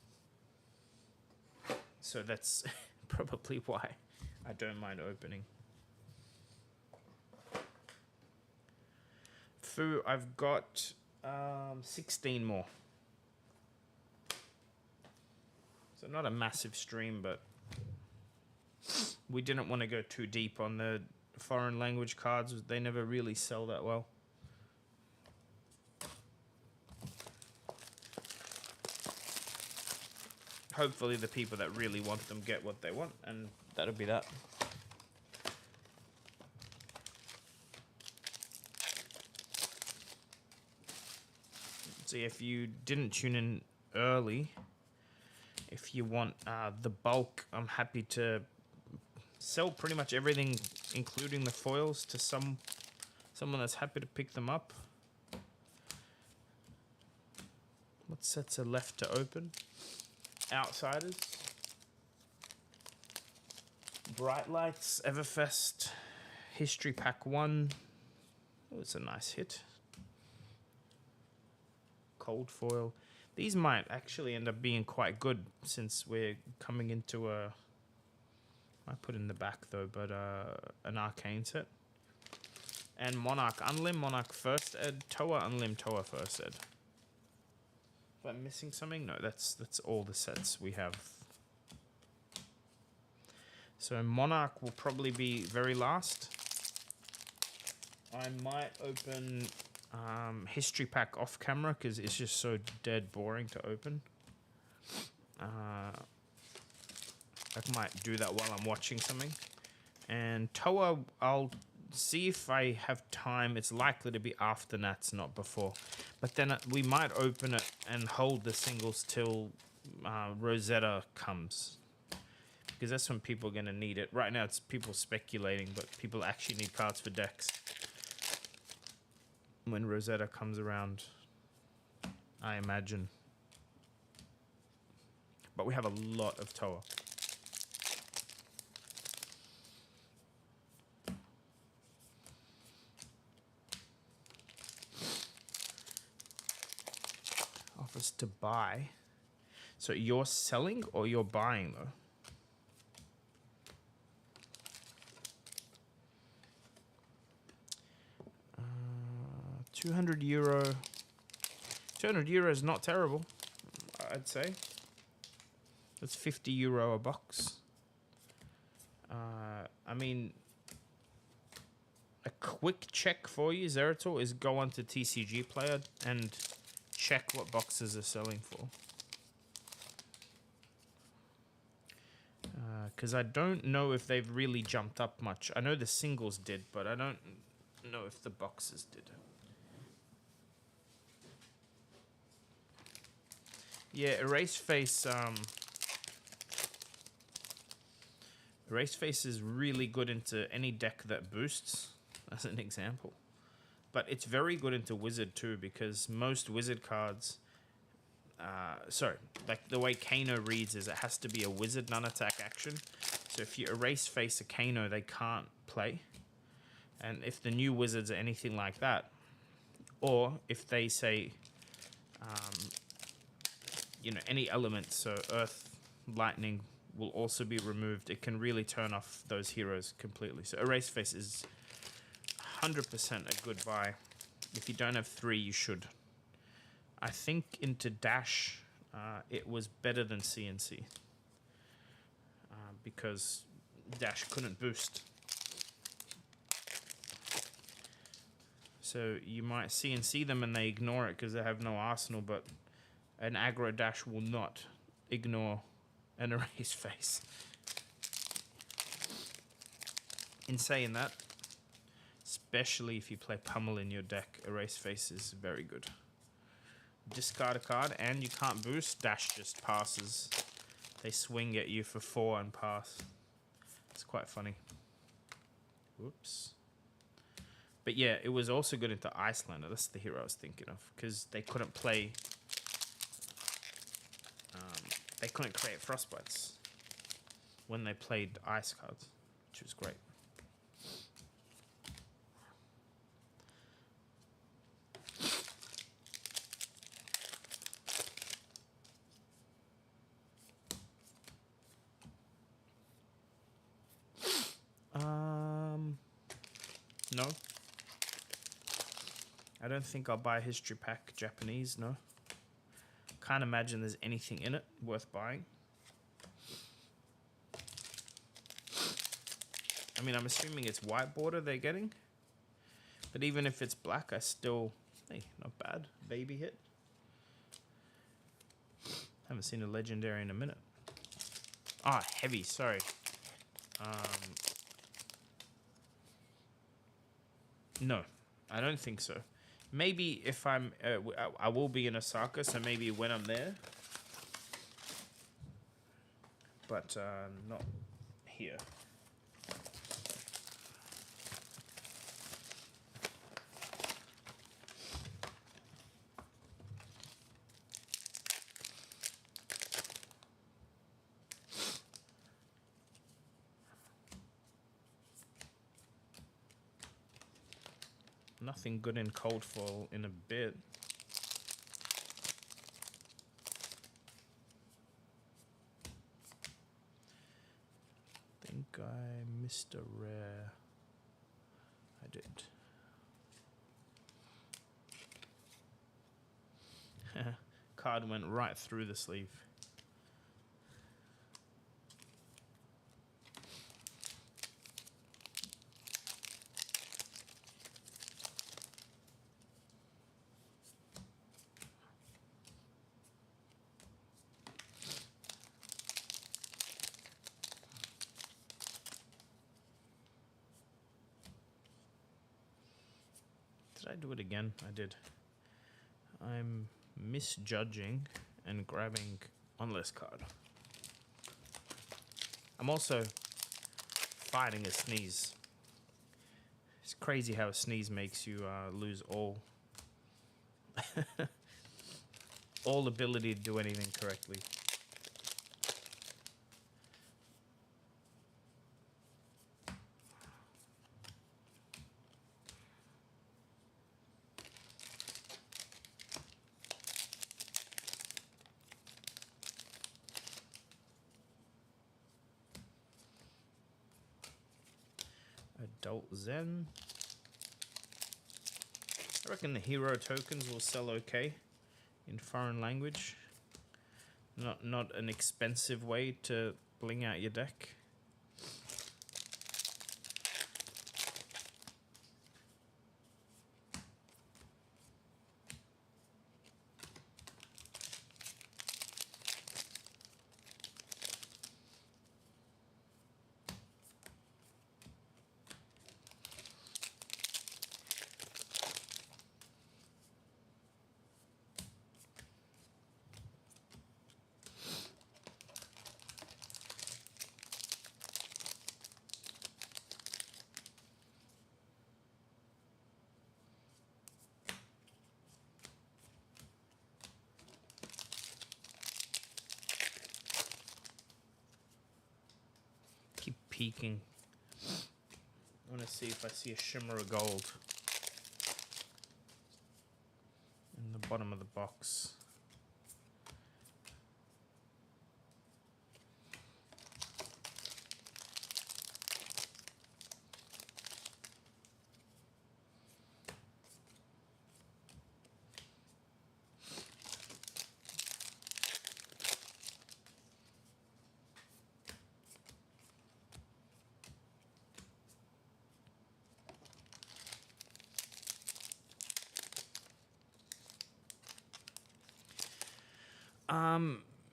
So that's probably why I don't mind opening. Fu, I've got 16 more. So not a massive stream, but we didn't want to go too deep on the foreign language cards. They never really sell that well. Hopefully the people that really want them get what they want, and that'll be that. See, if you didn't tune in early, if you want the bulk, I'm happy to sell pretty much everything, including the foils, to someone that's happy to pick them up. What sets are left to open? Outsiders, Bright Lights, Everfest, History Pack 1. Oh, it's a nice hit. Cold foil. These might actually end up being quite good since we're coming into a... I put in the back though, but an arcane set. And Monarch Unlim, Monarch first ed, Toa Unlim, Toa first ed. If I'm missing something? No, that's all the sets we have. So Monarch will probably be very last. I might open History Pack off camera because it's just so dead boring to open. I might do that while I'm watching something. And Toa, I'll see if I have time. It's likely to be after Nats, not before. But then we might open it and hold the singles till Rosetta comes. Because that's when people are going to need it. Right now it's people speculating, but people actually need cards for decks. When Rosetta comes around, I imagine. But we have a lot of Toa. Offers to buy. So you're selling or you're buying though? 200 euro. 200 euro is not terrible, I'd say. That's 50 euro a box. I mean, a quick check for you, Zeratul, is go onto TCG Player and check what boxes are selling for. Because I don't know if they've really jumped up much. I know the singles did, but I don't know if the boxes did. Yeah, Erase Face. Erase Face is really good into any deck that boosts, as an example. But it's very good into Wizard too, because most Wizard cards... sorry, like the way Kano reads is it has to be a Wizard non-attack action. So if you Erase Face a Kano, they can't play. And if the new Wizards are anything like that, or if they say... you know, any element, so Earth, Lightning will also be removed. It can really turn off those heroes completely. So Erase Face is 100% a good buy. If you don't have 3, you should. I think into Dash, it was better than CNC. Because Dash couldn't boost. So you might CNC them and they ignore it because they have no arsenal, but an aggro Dash will not ignore an Erase Face. In saying that, especially if you play Pummel in your deck, Erase Face is very good. Discard a card and you can't boost, Dash just passes. They swing at you for 4 and pass. It's quite funny. Whoops. But yeah, it was also good into Icelander. That's the hero I was thinking of, because they couldn't play... they couldn't create Frostbites when they played ice cards, which was great. No. I don't think I'll buy a History Pack Japanese, no. Can't imagine there's anything in it worth buying. I mean, I'm assuming it's white border they're getting. But even if it's black, I still... Hey, not bad. Baby hit. Haven't seen a legendary in a minute. Ah, heavy, sorry. No, I don't think so. Maybe if I'm... I will be in Osaka, so maybe when I'm there. But not here. Nothing good in cold fall in a bit. guy Mr. Rare? I did. Card went right through the sleeve. Did I do it again? I did. I'm misjudging and grabbing one less card. I'm also fighting a sneeze. It's crazy how a sneeze makes you lose all all ability to do anything correctly. Adult Zen. I reckon the hero tokens will sell okay in foreign language. Not an expensive way to bling out your deck. Keep peeking. I want to see if I see a shimmer of gold in the bottom of the box.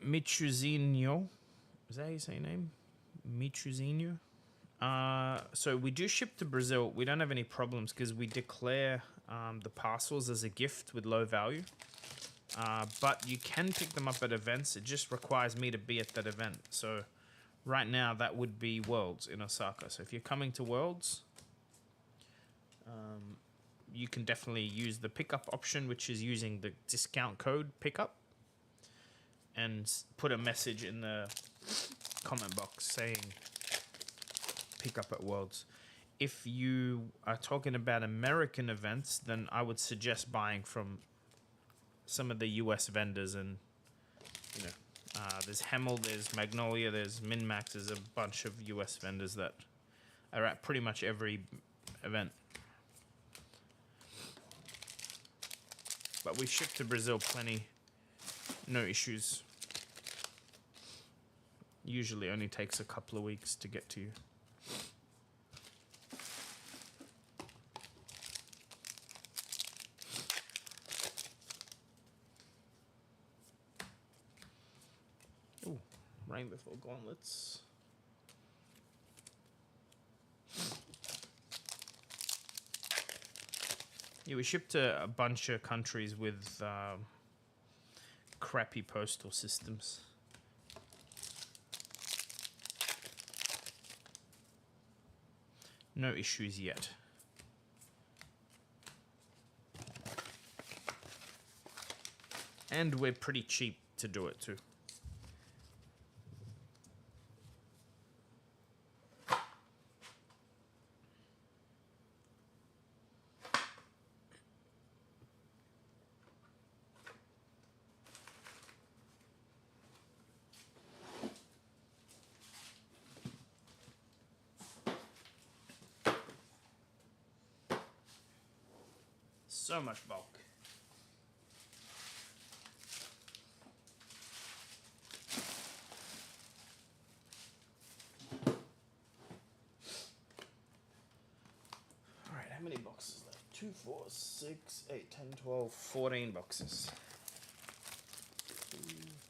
Michuzinho. Is that how you say your name? Michuzinho? So we do ship to Brazil. We don't have any problems because we declare the parcels as a gift with low value. But you can pick them up at events. It just requires me to be at that event. So right now that would be Worlds in Osaka. So if you're coming to Worlds, you can definitely use the pickup option, which is using the discount code pickup, and put a message in the comment box saying pick up at Worlds. If you are talking about American events, then I would suggest buying from some of the US vendors, and you know, there's Hemel, there's Magnolia, there's MinMax, there's a bunch of US vendors that are at pretty much every event. But we ship to Brazil plenty, no issues. Usually only takes a couple of weeks to get to you. Ooh, Rainbow Gauntlets. Yeah, we ship to a bunch of countries with crappy postal systems. No issues yet. And we're pretty cheap to do it too. So much bulk. Alright, how many boxes left? 2, 4, 6, 8, 10, 12, 14 boxes. 2,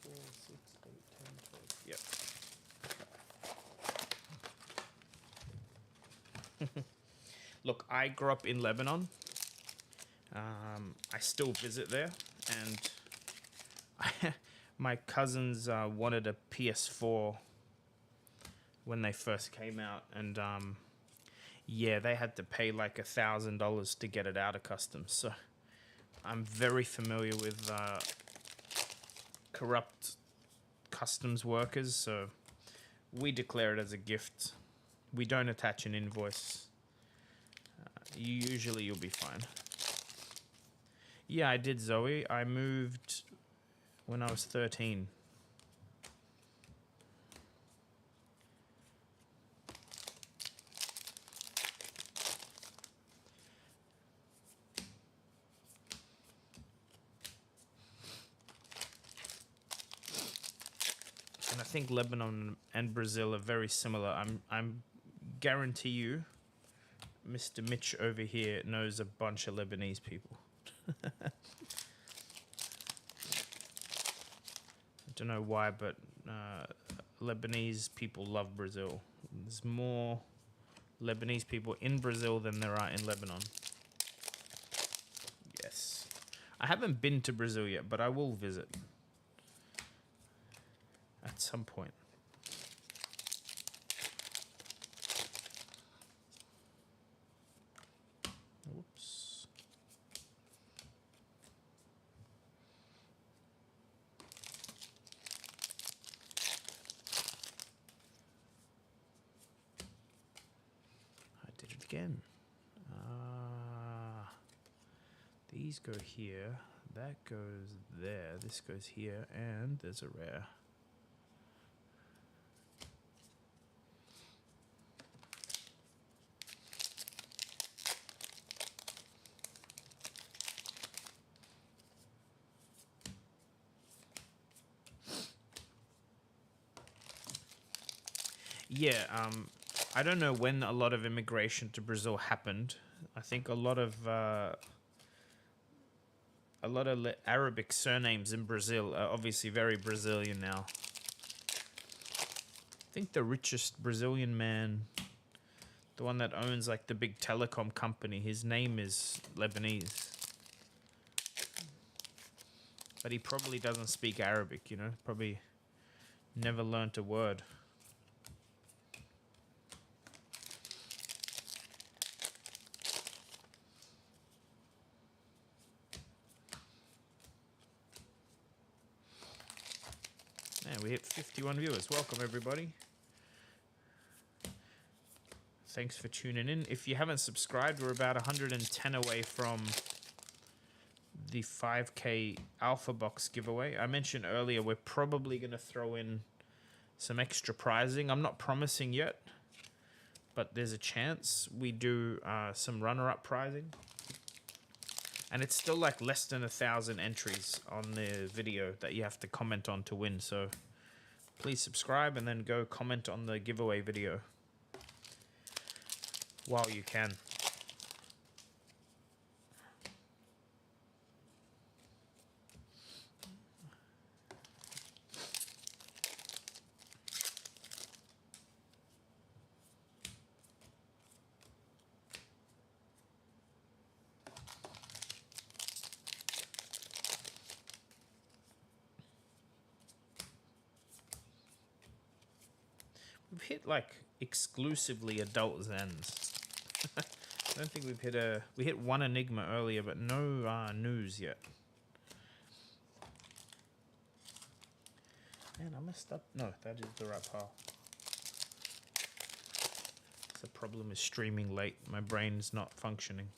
4, 6, 8, 10, 12. Yep. Look, I grew up in Lebanon. I still visit there, and my cousins wanted a PS4 when they first came out, and yeah, they had to pay like $1,000 to get it out of customs. So I'm very familiar with corrupt customs workers. So we declare it as a gift. We don't attach an invoice. Usually you'll be fine. Yeah, I did, Zoe. I moved when I was 13. And I think Lebanon and Brazil are very similar. I'm guarantee you, Mr. Mitch over here knows a bunch of Lebanese people. I don't know why, but Lebanese people love Brazil. There's more Lebanese people in Brazil than there are in Lebanon. Yes. I haven't been to Brazil yet, but I will visit at some point. Whoops. I did it again. These go here, that goes there, this goes here, and there's a rare. Yeah, I don't know when a lot of immigration to Brazil happened. I think a lot of Arabic surnames in Brazil are obviously very Brazilian now. I think the richest Brazilian man, the one that owns like the big telecom company, his name is Lebanese. But he probably doesn't speak Arabic, you know, probably never learnt a word. And we hit 51 viewers. Welcome, everybody. Thanks for tuning in. If you haven't subscribed, we're about 110 away from the 5K Alpha Box giveaway. I mentioned earlier we're probably going to throw in some extra prizing. I'm not promising yet, but there's a chance we do some runner-up prizing. And it's still like less than 1,000 entries on the video that you have to comment on to win. So please subscribe and then go comment on the giveaway video while you can. We've hit like exclusively adult Zens. I don't think we've hit we hit one Enigma earlier, but no news yet. Man, I messed up. No, that is the right pile. The problem is streaming late. My brain's not functioning.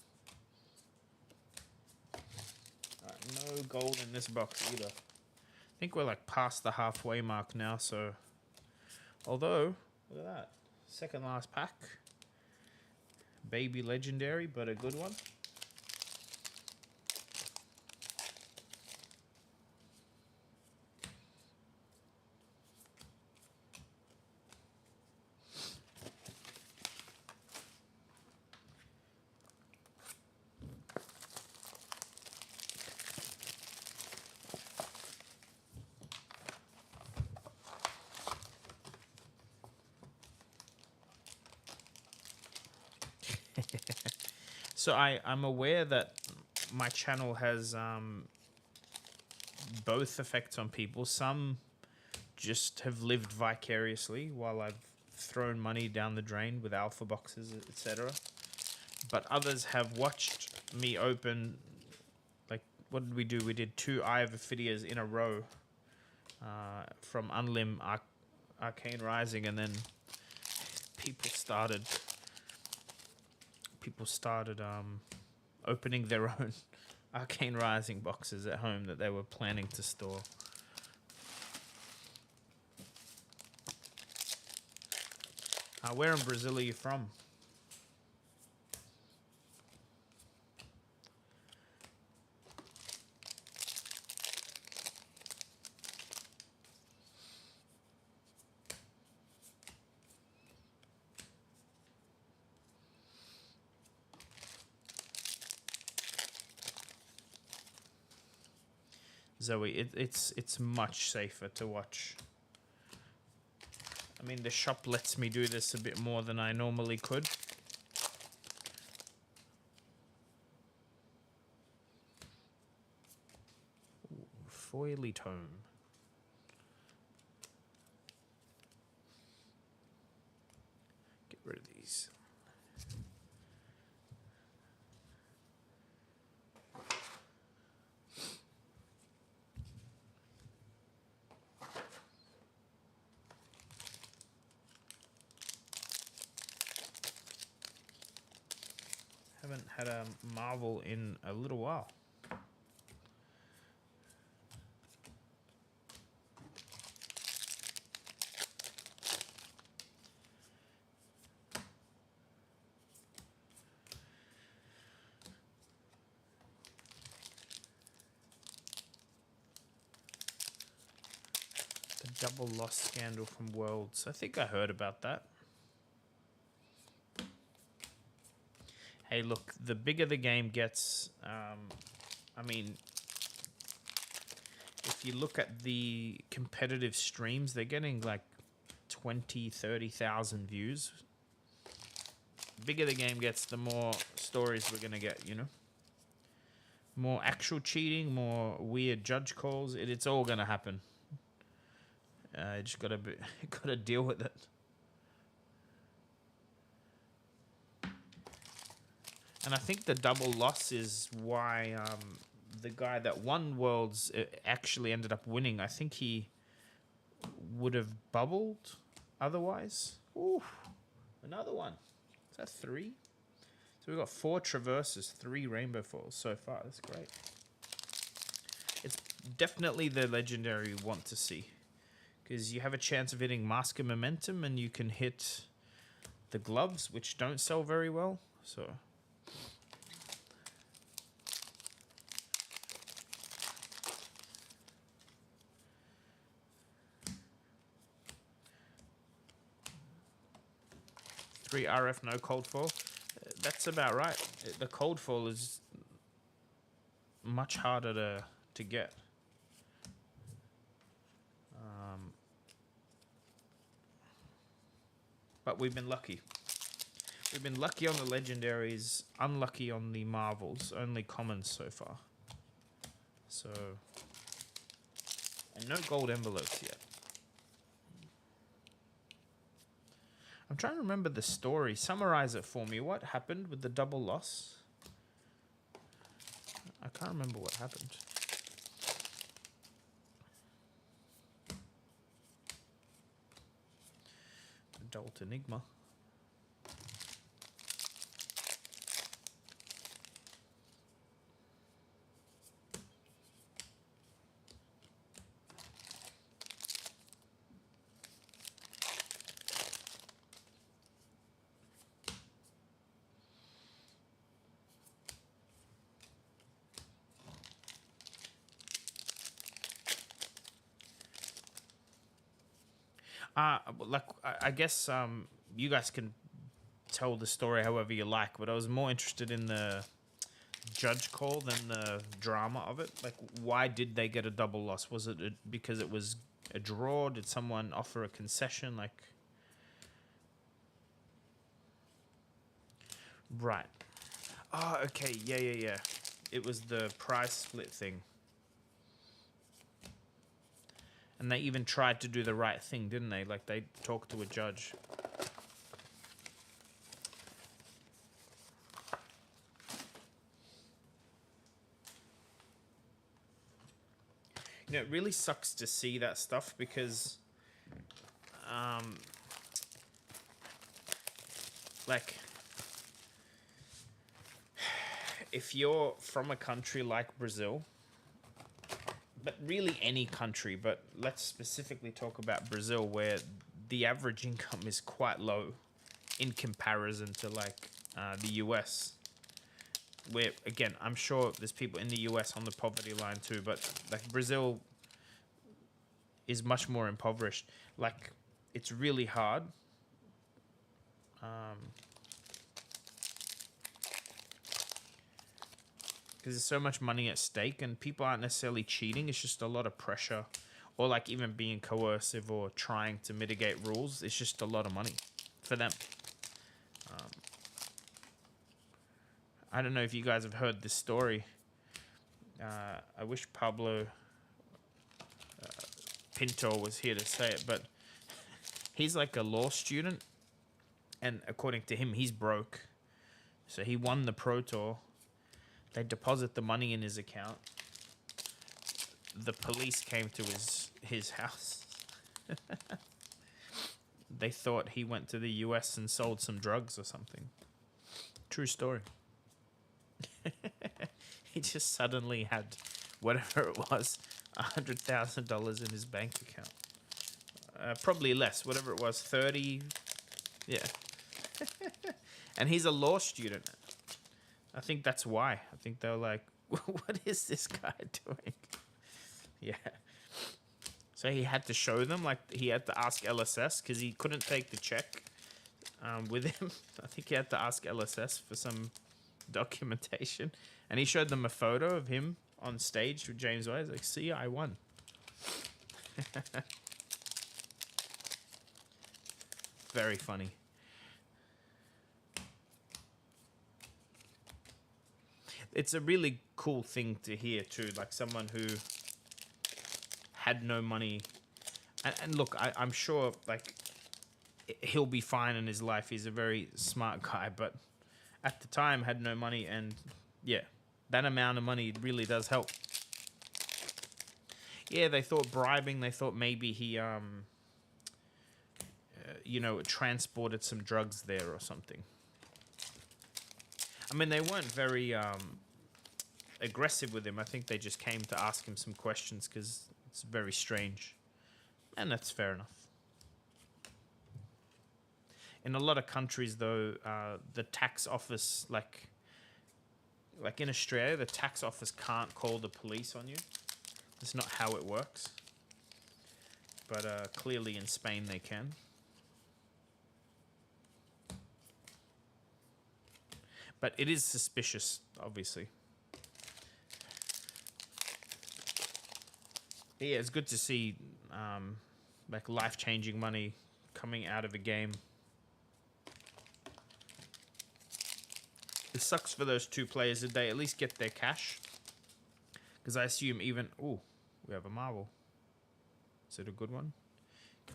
No gold in this box either. I think we're like past the halfway mark now, so... Although, look at that. Second last pack. Baby legendary, but a good one. So I'm aware that my channel has both effects on people. Some just have lived vicariously while I've thrown money down the drain with alpha boxes, etc. But others have watched me open, like, what did we do? We did 2 Eye of Ophidias in a row from Unlim Arcane Rising, and then people started opening their own Arcane Rising boxes at home that they were planning to store. Where in Brazil are you from? Zoe, it's much safer to watch. I mean, the shop lets me do this a bit more than I normally could. Ooh, foily tome. Get rid of these. Haven't had a Marvel in a little while. The double loss scandal from Worlds. I think I heard about that. Hey, look, the bigger the game gets, I mean, if you look at the competitive streams, they're getting like 20, 30,000 views. The bigger the game gets, the more stories we're going to get, you know? More actual cheating, more weird judge calls. It's all going to happen. You just got to deal with it. And I think the double loss is why the guy that won Worlds actually ended up winning. I think he would have bubbled otherwise. Ooh, another one. Is that 3? So we've got 4 traverses, 3 rainbow falls so far. That's great. It's definitely the legendary we want to see, because you have a chance of hitting Mask of Momentum, and you can hit the gloves, which don't sell very well. So... Three RF, no cold fall. That's about right. The cold fall is much harder to get. But we've been lucky. We've been lucky on the legendaries, unlucky on the marvels, only commons so far. So, and no gold envelopes yet. I'm trying to remember the story. Summarize it for me. What happened with the double loss? I can't remember what happened. Adult Enigma. Like, I guess you guys can tell the story however you like, but I was more interested in the judge call than the drama of it. Like, why did they get a double loss? Was it because it was a draw? Did someone offer a concession? Like, Right. Oh, okay. Yeah. It was the prize split thing. And they even tried to do the right thing, didn't they? Like, they talked to a judge. You know, it really sucks to see that stuff because, like, if you're from a country like Brazil, but really any country, but let's specifically talk about Brazil, where the average income is quite low in comparison to like the US. Where again, I'm sure there's people in the US on the poverty line too, but like Brazil is much more impoverished. Like it's really hard. Because there's so much money at stake and people aren't necessarily cheating. It's just a lot of pressure or like even being coercive or trying to mitigate rules. It's just a lot of money for them. I don't know if you guys have heard this story. I wish Pablo Pinto was here to say it, but he's like a law student and according to him, he's broke. So he won the Pro Tour. They deposit the money in his account. The police came to his house. They thought he went to the US and sold some drugs or something. True story. He just suddenly had whatever it was, $100,000 in his bank account. Probably less, whatever it was, 30. Yeah. And he's a law student. I think that's why. I think they were like, what is this guy doing? Yeah. So he had to show them, like he had to ask LSS because he couldn't take the check with him. I think he had to ask LSS for some documentation. And he showed them a photo of him on stage with James White. He's like, see, I won. Very funny. It's a really cool thing to hear too, like someone who had no money. And look, I'm sure like he'll be fine in his life. He's a very smart guy, but at the time had no money, and yeah, that amount of money really does help. Yeah, they thought bribing, they thought maybe he transported some drugs there or something. I mean, they weren't very aggressive with him. I think they just came to ask him some questions because it's very strange. And that's fair enough. In a lot of countries, though, the tax office, like in Australia, the tax office can't call the police on you. That's not how it works. But clearly in Spain they can. But it is suspicious, obviously. But yeah, it's good to see like life-changing money coming out of a game. It sucks for those two players. Did they at least get their cash? Because I assume even... Ooh, we have a marble. Is it a good one?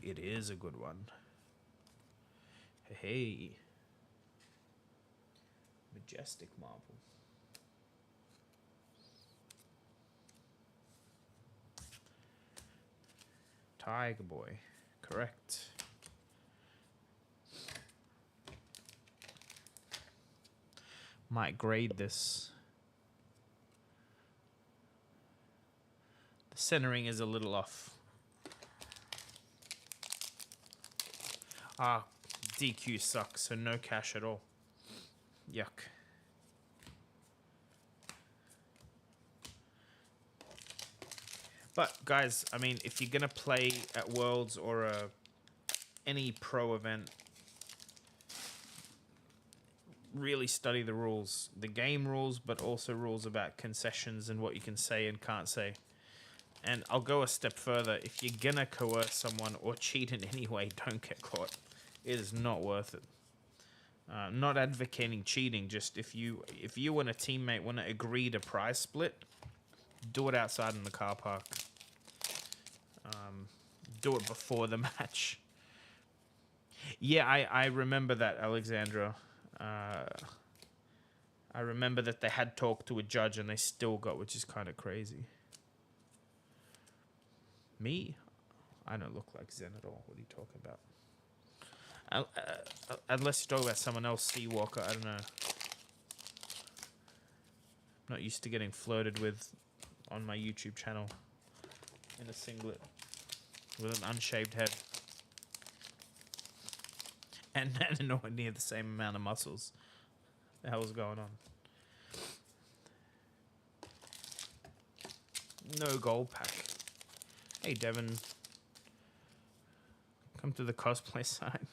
It is a good one. Hey. Majestic marble. Tiger boy. Correct. Might grade this. The centering is a little off. Ah, DQ sucks, so no cash at all. Yuck. But guys, I mean, if you're gonna play at Worlds or any pro event, really study the rules, the game rules, but also rules about concessions and what you can say and can't say. And I'll go a step further. If you're gonna coerce someone or cheat in any way, don't get caught. It is not worth it. Not advocating cheating. Just if you and a teammate want to agree to prize split, do it outside in the car park. Do it before the match. Yeah, I remember that, Alexandra. I remember that they had talked to a judge and they still got, which is kind of crazy. Me? I don't look like Zen at all. What are you talking about? Unless you talk about someone else, Seawalker. I don't know. I'm not used to getting flirted with on my YouTube channel in a singlet with an unshaved head. And nowhere near the same amount of muscles. The hell's going on? No gold pack. Hey, Devin. Come to the cosplay side.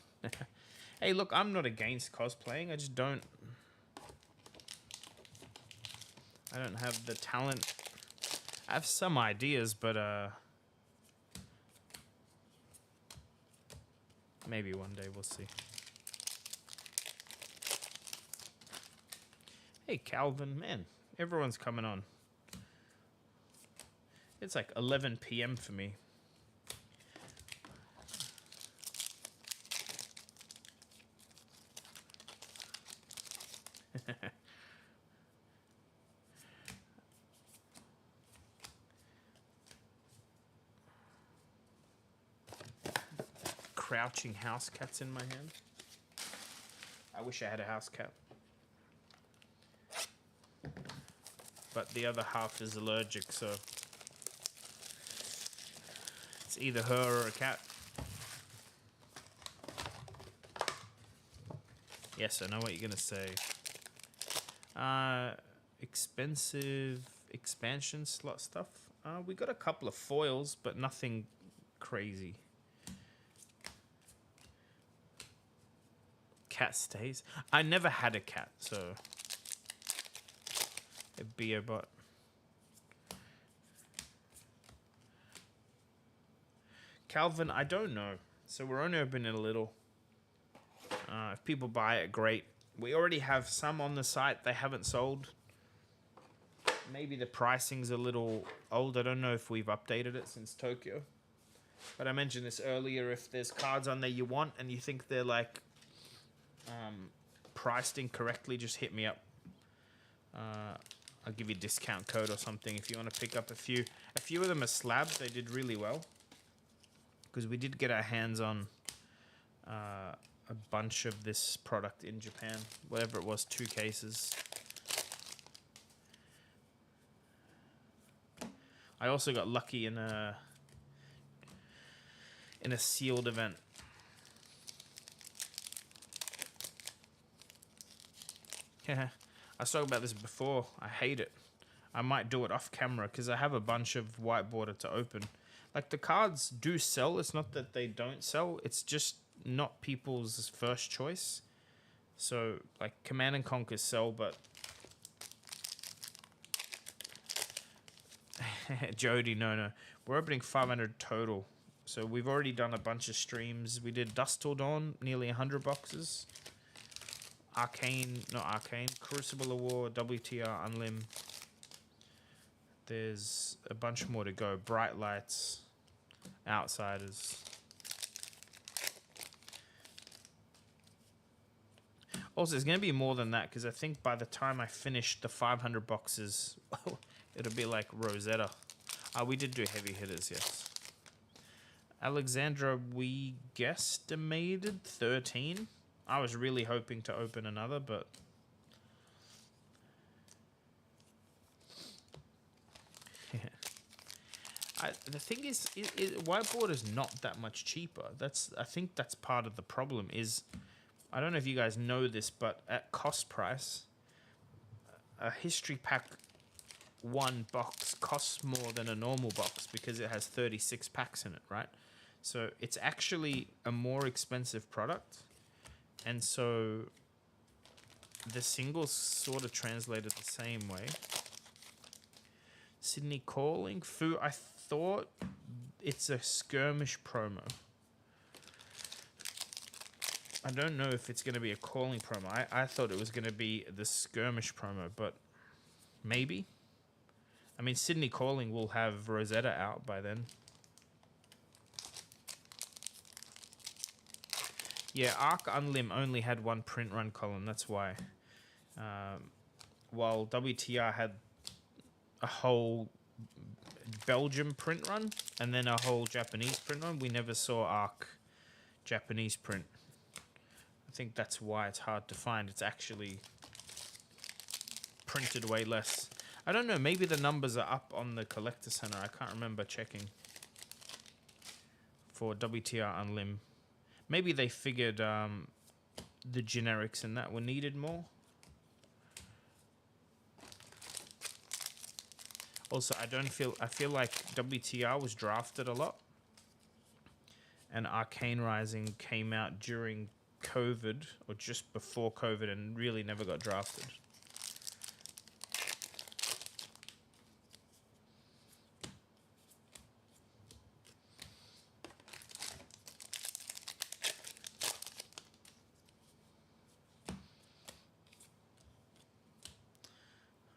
Hey, look, I'm not against cosplaying. I just don't... I don't have the talent. I have some ideas, but maybe one day we'll see. Hey, Calvin, man, everyone's coming on. It's like 11 p.m. for me. Crouching house cats in my hand. I wish I had a house cat. But the other half is allergic, so it's either her or a cat. Yes, I know what you're gonna say. Expensive expansion slot stuff. We got a couple of foils, but nothing crazy. Cat stays. I never had a cat, so a Beobot. Calvin, I don't know. So we're only opening a little. If people buy it, great. We already have some on the site they haven't sold. Maybe the pricing's a little old. I don't know if we've updated it since Tokyo. But I mentioned this earlier. If there's cards on there you want and you think they're like priced incorrectly, just hit me up. I'll give you a discount code or something if you want to pick up a few. A few of them are slabs. They did really well. Because we did get our hands on a bunch of this product in Japan. Whatever it was, 2 cases. I also got lucky in a sealed event. Yeah, I was talking about this before. I hate it. I might do it off camera because I have a bunch of white border to open. Like, the cards do sell. It's not that they don't sell. It's just not people's first choice. So, like, Command and Conquer sell, but... Jody, no. We're opening 500 total. So we've already done a bunch of streams. We did Dust Till Dawn, nearly 100 boxes. Crucible Award, WTR, Unlim. There's a bunch more to go. Bright Lights, Outsiders. Also, there's going to be more than that, because I think by the time I finish the 500 boxes, it'll be like Rosetta. We did do heavy hitters, yes. Alexandra, we guesstimated 13. I was really hoping to open another, but... the thing is, whiteboard is not that much cheaper. I think that's part of the problem is... I don't know if you guys know this, but at cost price, a history pack 1 box costs more than a normal box because it has 36 packs in it, right? So it's actually a more expensive product. And so the singles sort of translated the same way. Sydney Calling. Fu, I thought it's a skirmish promo. I don't know if it's going to be a calling promo. I thought it was going to be the skirmish promo, but maybe. I mean, Sydney Calling will have Rosetta out by then. Yeah, Arc Unlim only had one print run column. That's why. While WTR had a whole Belgium print run and then a whole Japanese print run, we never saw Arc Japanese print. I think that's why it's hard to find. It's actually printed way less. I don't know, maybe the numbers are up on the Collector Center. I can't remember checking for WTR Unlim. Maybe they figured the generics and that were needed more. Also, I feel like WTR was drafted a lot, and Arcane Rising came out during COVID or just before COVID and really never got drafted.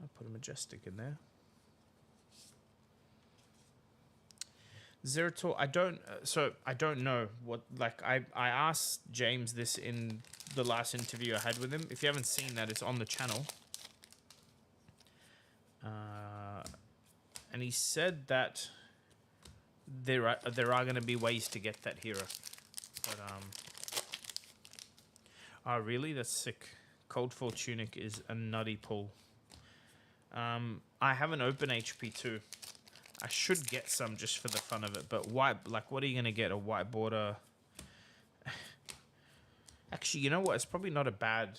I'll put a Majestic in there. Zeratul, I don't know what, like, I asked James this in the last interview I had with him. If you haven't seen that, it's on the channel. And he said that there are going to be ways to get that hero. But, oh, really? That's sick. Coldfall Tunic is a nutty pull. I have an open HP too. I should get some just for the fun of it, but white, like, what are you gonna get? A white border? Actually, you know what? It's probably not a bad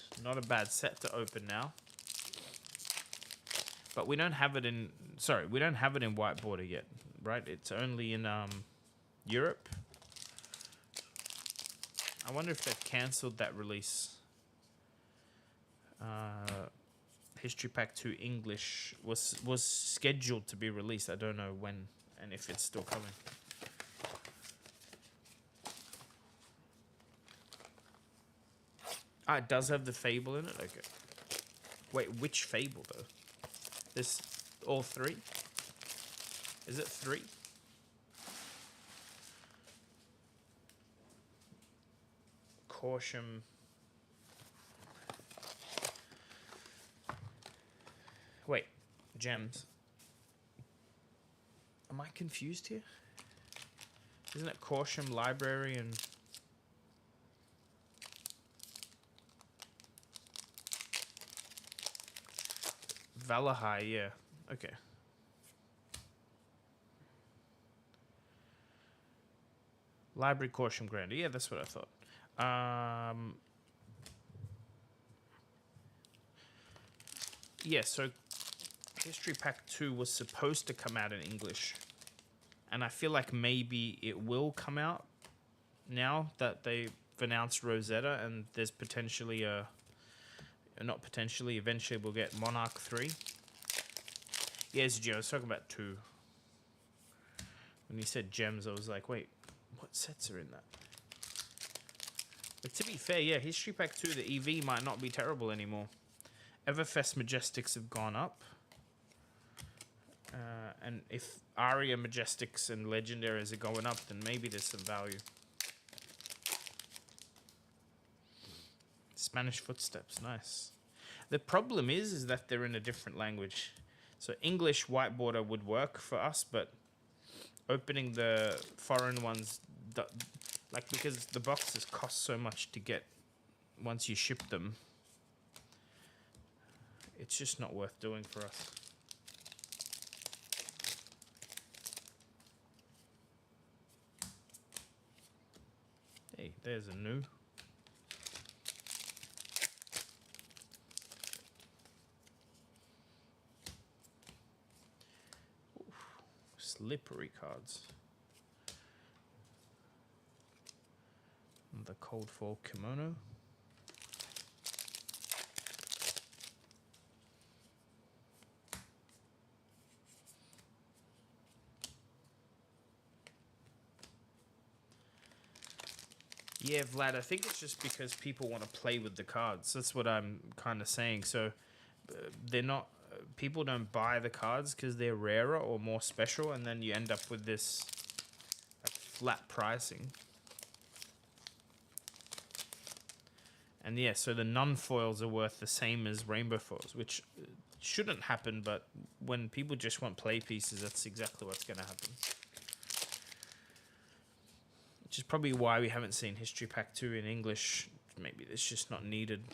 set to open now. But we don't have it in. Sorry, we don't have it in white border yet, right? It's only in Europe. I wonder if they've cancelled that release. History Pack 2 English was scheduled to be released. I don't know when and if it's still coming. Ah, it does have the Fable in it? Okay. Wait, which Fable though? There's all three? Is it 3? Caution. Wait, gems. Am I confused here? Isn't it Corsham Library and... Valahai, yeah. Okay. Library Corsham Grander. Yeah, that's what I thought. Yeah, so History Pack 2 was supposed to come out in English. And I feel like maybe it will come out now that they've announced Rosetta and there's potentially a... Not potentially, eventually we'll get Monarch 3. Yes, Gio, I was talking about 2. When you said gems, I was like, wait, what sets are in that? But to be fair, yeah, History Pack 2, the EV might not be terrible anymore. Everfest Majestics have gone up. And if Aria Majestics and Legendaries are going up, then maybe there's some value. Spanish Footsteps, nice. The problem is that they're in a different language. So English white border would work for us, but opening the foreign ones, like, because the boxes cost so much to get once you ship them, it's just not worth doing for us. Hey, there's a new. Oof, slippery cards. And the Coldfall Kimono. Yeah, Vlad, I think it's just because people want to play with the cards. That's what I'm kind of saying. So they're not, people don't buy the cards because they're rarer or more special, and then you end up with this like, flat pricing. And yeah, so the non-foils are worth the same as rainbow foils, which shouldn't happen, but when people just want play pieces, that's exactly what's going to happen. Which is probably why we haven't seen History Pack 2 in English. Maybe it's just not needed.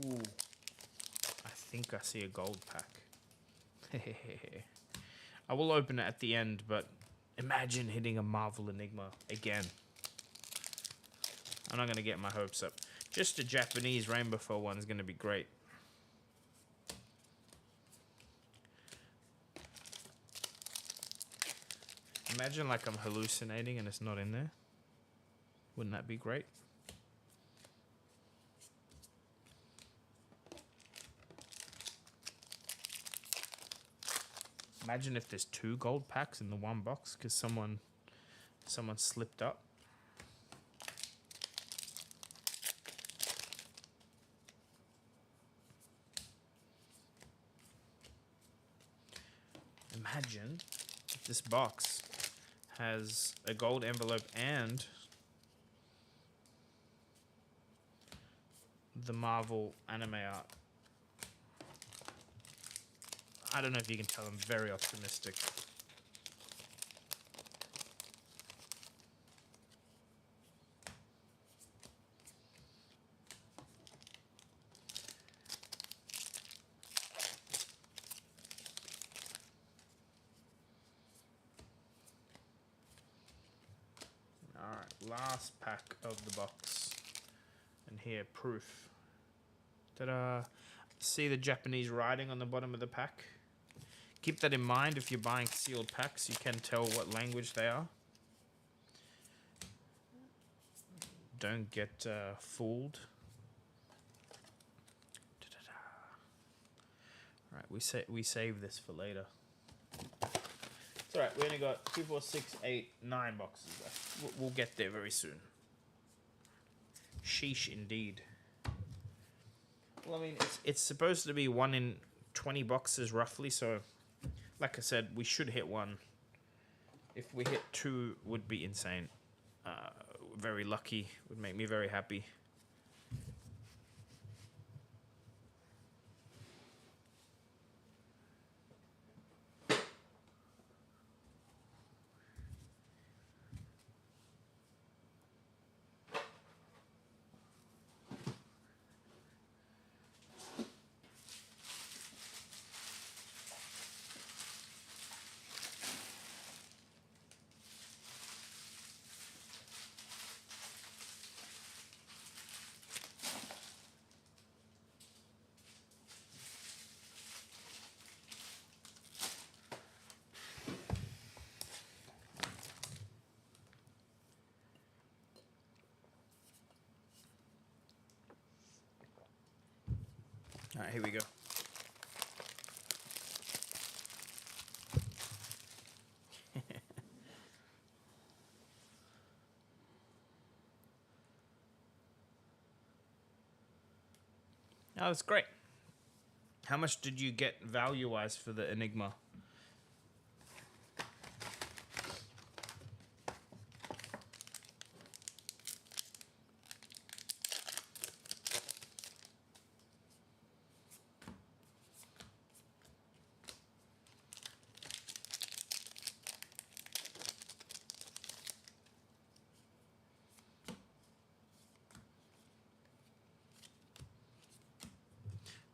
Ooh, I think I see a gold pack. I will open it at the end, but imagine hitting a Marvel Enigma again. I'm not going to get my hopes up. Just a Japanese rainbow foil one is going to be great. Imagine like I'm hallucinating and it's not in there. Wouldn't that be great? Imagine if there's 2 gold packs in the one box because someone slipped up. Imagine if this box has a gold envelope and the Marvel anime art. I don't know if you can tell I'm very optimistic. Alright, last pack of the box. And here, proof. Ta-da! See the Japanese writing on the bottom of the pack? Keep that in mind if you're buying sealed packs, you can tell what language they are. Don't get fooled. Alright, we save this for later. It's alright, we only got 2, 4, 6, 8, 9 boxes left. We'll get there very soon. Sheesh indeed. Well, I mean, it's supposed to be 1 in 20 boxes roughly, so like I said, we should hit 1. If we hit 2, would be insane. Very lucky, would make me very happy. Alright, here we go. Oh, that's great. How much did you get value-wise for the Enigma?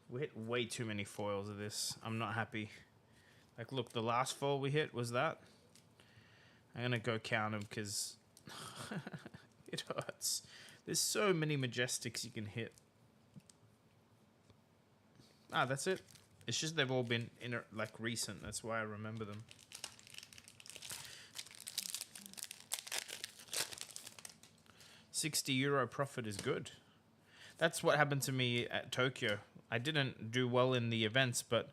We hit way too many foils of this. I'm not happy. Like, look, the last 4 we hit was that. I'm gonna go count them because it hurts. There's so many Majestics you can hit. Ah, that's it. It's just they've all been like recent. That's why I remember them. €60 profit is good. That's what happened to me at Tokyo. I didn't do well in the events, but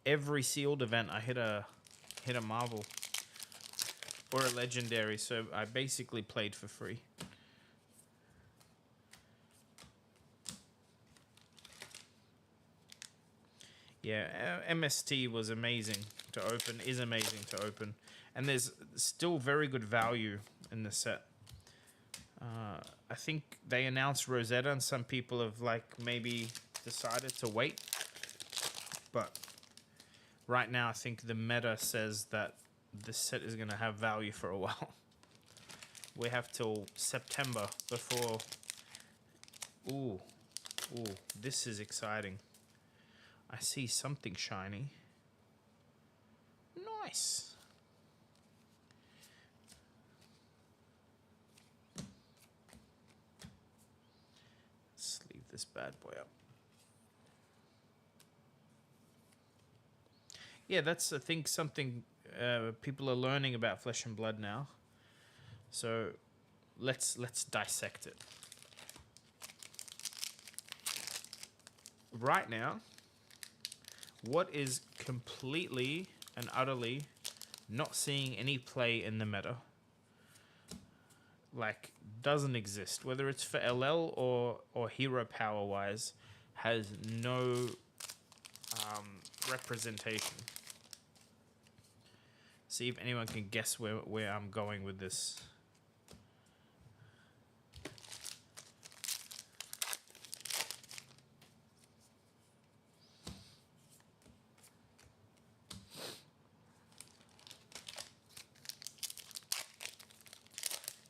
every sealed event I hit a Marvel or a legendary, so I basically played for free. Yeah, MST was amazing to open, is amazing to open, and there's still very good value in the set. I think they announced Rosetta, and some people have like maybe decided to wait. But right now, I think the meta says that this set is going to have value for a while. We have till September before. Ooh, this is exciting. I see something shiny. Nice. Let's leave this bad boy up. Yeah, that's, I think, something people are learning about Flesh and Blood now. So let's dissect it. Right now, what is completely and utterly not seeing any play in the meta, like, doesn't exist, whether it's for LL or hero power wise, has no representation. See if anyone can guess where I'm going with this.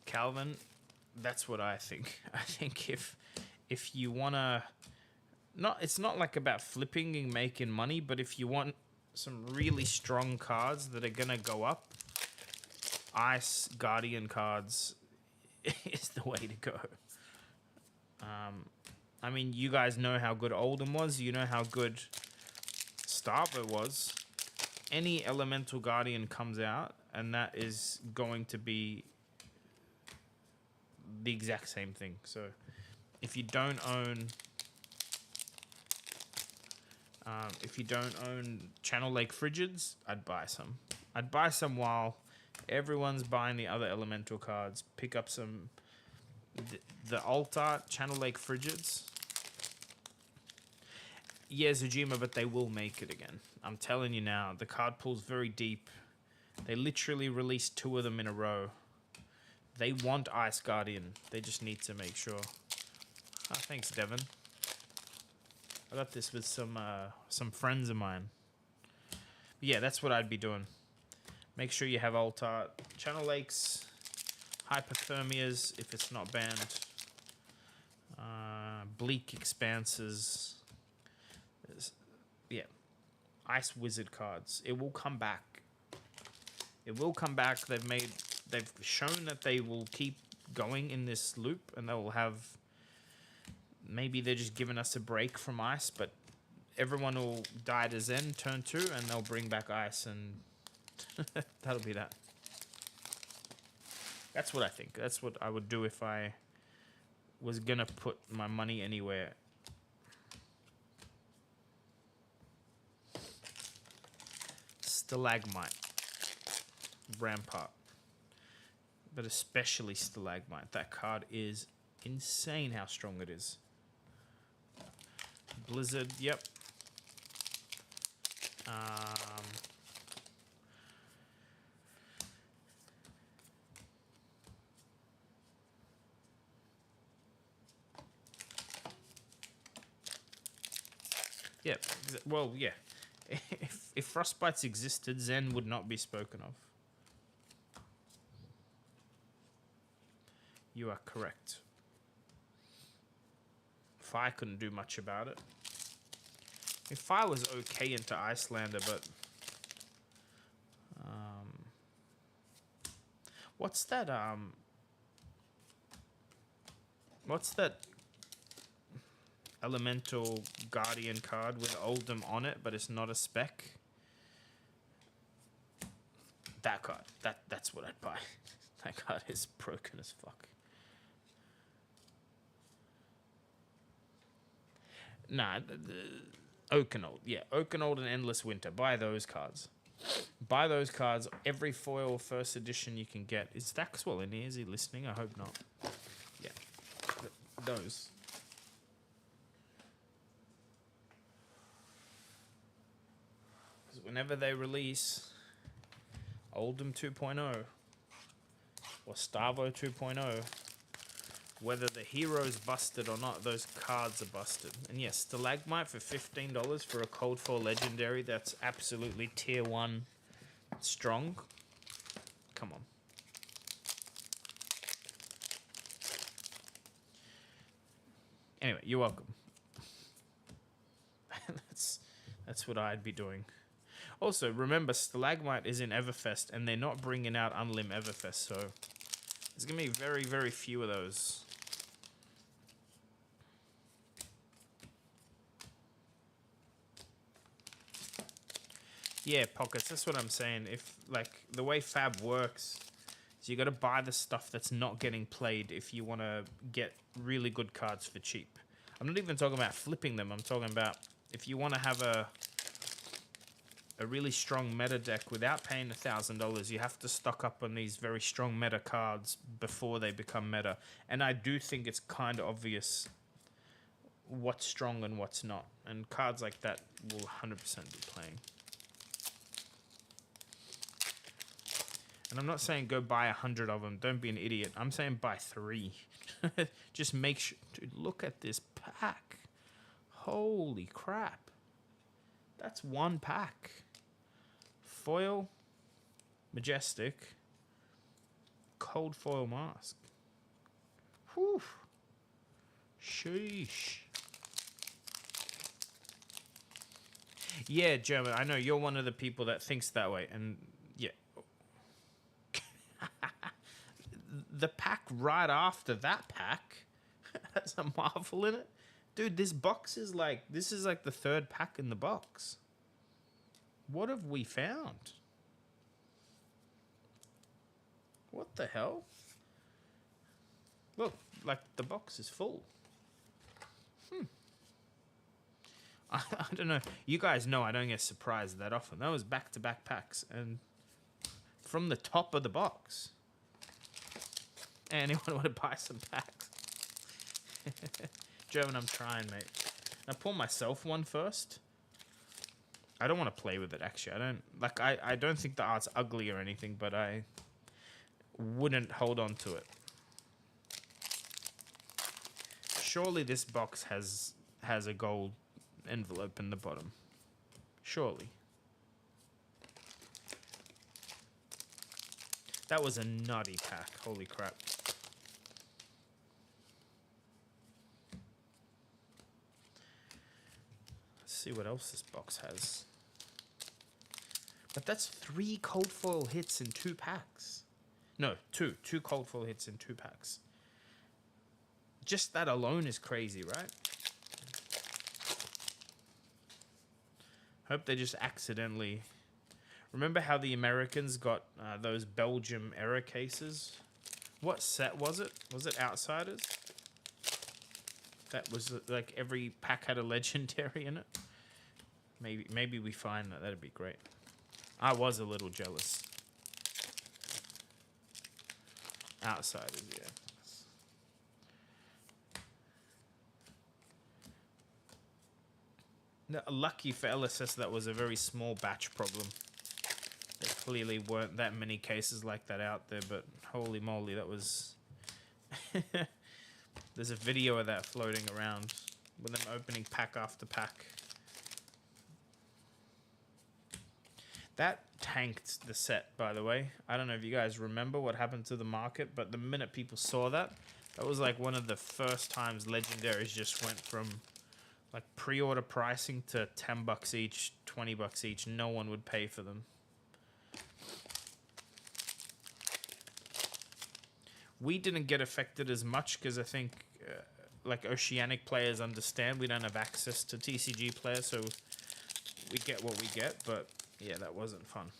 Calvin, that's what I think. I think if you wanna, it's not like about flipping and making money, but if you want some really strong cards that are gonna go up, Ice Guardian cards is the way to go. I mean, you guys know how good Oldham was. You know how good Starver was. Any Elemental Guardian comes out, and that is going to be the exact same thing. So if you don't own Channel Lake Frigids, I'd buy some. I'd buy some while everyone's buying the other elemental cards. Pick up some the alt art Channel Lake Frigids. Yeah, Zujima, but they will make it again. I'm telling you now, the card pool's very deep. They literally released 2 of them in a row. They want Ice Guardian. They just need to make sure. Oh, thanks, Devin. I got this with some friends of mine. But yeah, that's what I'd be doing. Make sure you have alt art, Channel Lakes, Hypothermias if it's not banned, Bleak Expanses. Yeah, Ice Wizard cards. It will come back. It will come back. They've shown that they will keep going in this loop, and they will have. Maybe they're just giving us a break from Ice, but everyone will die to Zen turn 2, and they'll bring back Ice, and that'll be that. That's what I think. That's what I would do if I was gonna put my money anywhere. Stalagmite, Rampart, but especially Stalagmite. That card is insane how strong it is. Blizzard, yep. Yeah, well, yeah. If Frostbites existed, Zen would not be spoken of. You are correct. Fire couldn't do much about it. Fire was okay into Icelander, but What's that, what's that elemental guardian card with Oldham on it, but it's not a spec? That card. That's what I'd buy. That card is broken as fuck. Nah, Oakenold. Yeah, Oakenold and Endless Winter. Buy those cards. Buy those cards. Every foil first edition you can get. Is Daxwell in here? Is he listening? I hope not. Yeah. Those. Because whenever they release Oldham 2.0 or Starvo 2.0, whether the hero's busted or not, those cards are busted. And yes, Stalagmite for $15 for a Cold 4 Legendary, that's absolutely tier 1 strong. Come on. Anyway, you're welcome. That's what I'd be doing. Also, remember, Stalagmite is in Everfest, and they're not bringing out Unlim Everfest, so there's going to be very, very few of those. Yeah, Pockets, that's what I'm saying. If, like, the way Fab works is you got to buy the stuff that's not getting played if you want to get really good cards for cheap. I'm not even talking about flipping them. I'm talking about if you want to have a really strong meta deck without paying $1,000, you have to stock up on these very strong meta cards before they become meta. And I do think it's kind of obvious what's strong and what's not. And cards like that will 100% be playing. And I'm not saying go buy 100 of them. Don't be an idiot. I'm saying buy 3. Just make sure. Dude, look at this pack. Holy crap. That's one pack. Foil, Majestic, Cold Foil Mask. Whew. Sheesh. Yeah, German, I know you're one of the people that thinks that way. And yeah. The pack right after that pack has a Marvel in it. Dude, this box is like, this is like the 3rd pack in the box. What have we found? What the hell? Look, like the box is full. I don't know. You guys know I don't get surprised that often. That was back-to-back packs. And from the top of the box. Anyone want to buy some packs? German, I'm trying, mate. I'll pour myself one first. I don't want to play with it, actually. I don't think the art's ugly or anything, but I wouldn't hold on to it. Surely this box has a gold envelope in the bottom. Surely. That was a nutty pack. Holy crap. Let's see what else this box has. But that's 3 cold foil hits in 2 packs. No, 2. 2 cold foil hits in 2 packs. Just that alone is crazy, right? Hope they just accidentally... Remember how the Americans got those Belgium error cases? What set was it? Was it Outsiders? That was like every pack had a legendary in it. Maybe we find that. That'd be great. I was a little jealous. Outsiders, yeah. No, lucky for LSS, that was a very small batch problem. There clearly weren't that many cases like that out there, but holy moly, that was... There's a video of that floating around with them opening pack after pack. That tanked the set, by the way. I don't know if you guys remember what happened to the market, but the minute people saw that, that was like one of the first times legendaries just went from like pre-order pricing to $10 each, $20 each. No one would pay for them. We didn't get affected as much because I think like Oceanic players understand we don't have access to TCG players, so we get what we get. But yeah, that wasn't fun.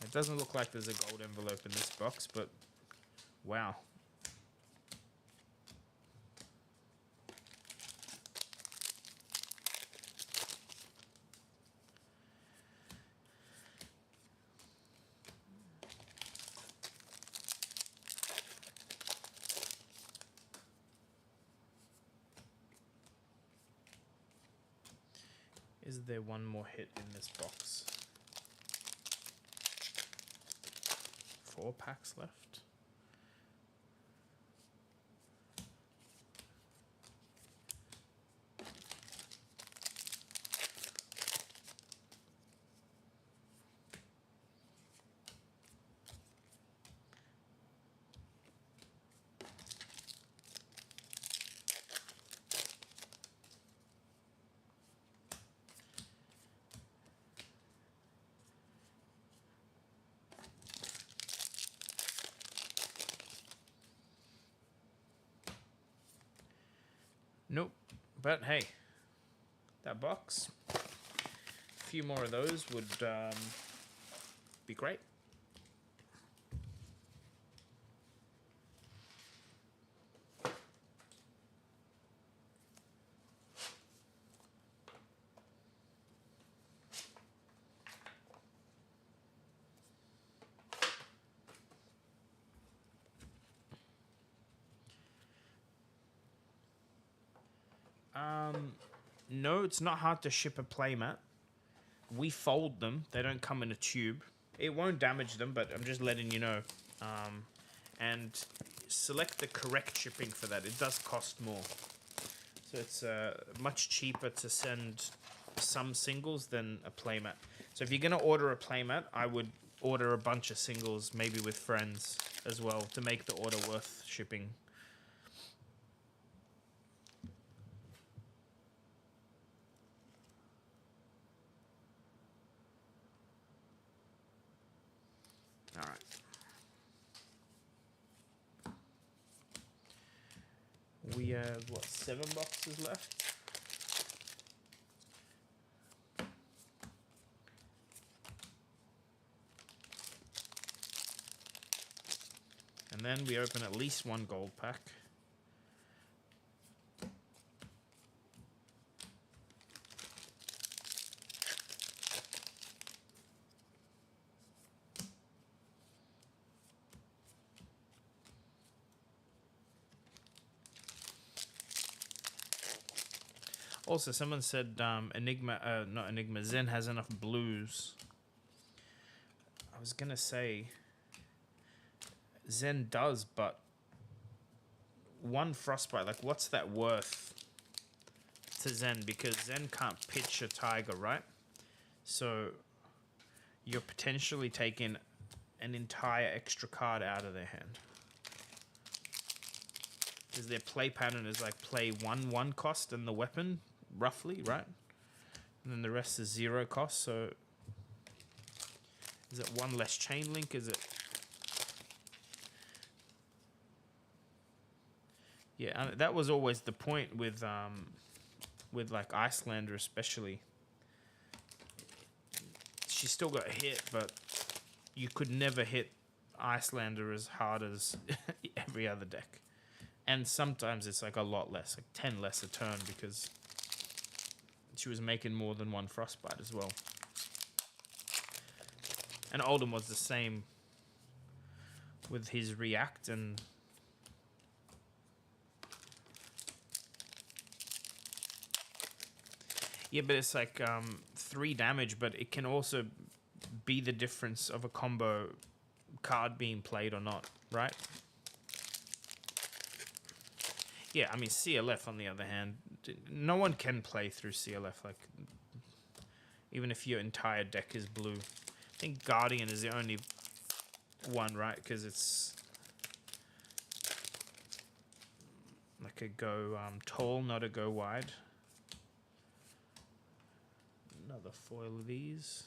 It doesn't look like there's a gold envelope in this box, but wow. Is there one more hit in this box? 4 packs left. Nope, but hey, that box, a few more of those would be great. No, it's not hard to ship a playmat. We fold them. They don't come in a tube. It won't damage them, but I'm just letting you know. And select the correct shipping for that. It does cost more. So it's much cheaper to send some singles than a playmat. So if you're going to order a playmat, I would order a bunch of singles, maybe with friends as well, to make the order worth shipping. All right. We have, what, 7 boxes left? And then we open at least 1 gold pack. Also, someone said not Enigma, Zen has enough blues. I was going to say Zen does, but 1 Frostbite, like what's that worth to Zen? Because Zen can't pitch a Tiger, right? So you're potentially taking an entire extra card out of their hand. Because their play pattern is like play 1/1 cost and the weapon, roughly, right? And then the rest is 0 cost, so is it 1 less chain link? Is it? Yeah, that was always the point with like Icelander especially. She still got hit, but you could never hit Icelander as hard as every other deck. And sometimes it's like a lot less, like 10 less a turn, because she was making more than 1 Frostbite as well. And Oldham was the same with his React, and yeah, but it's like 3 damage, but it can also be the difference of a combo card being played or not, right? Yeah, I mean, CLF, on the other hand, no one can play through CLF, like, even if your entire deck is blue. I think Guardian is the only one, right? Because it's like a go tall, not a go wide. Another foil of these.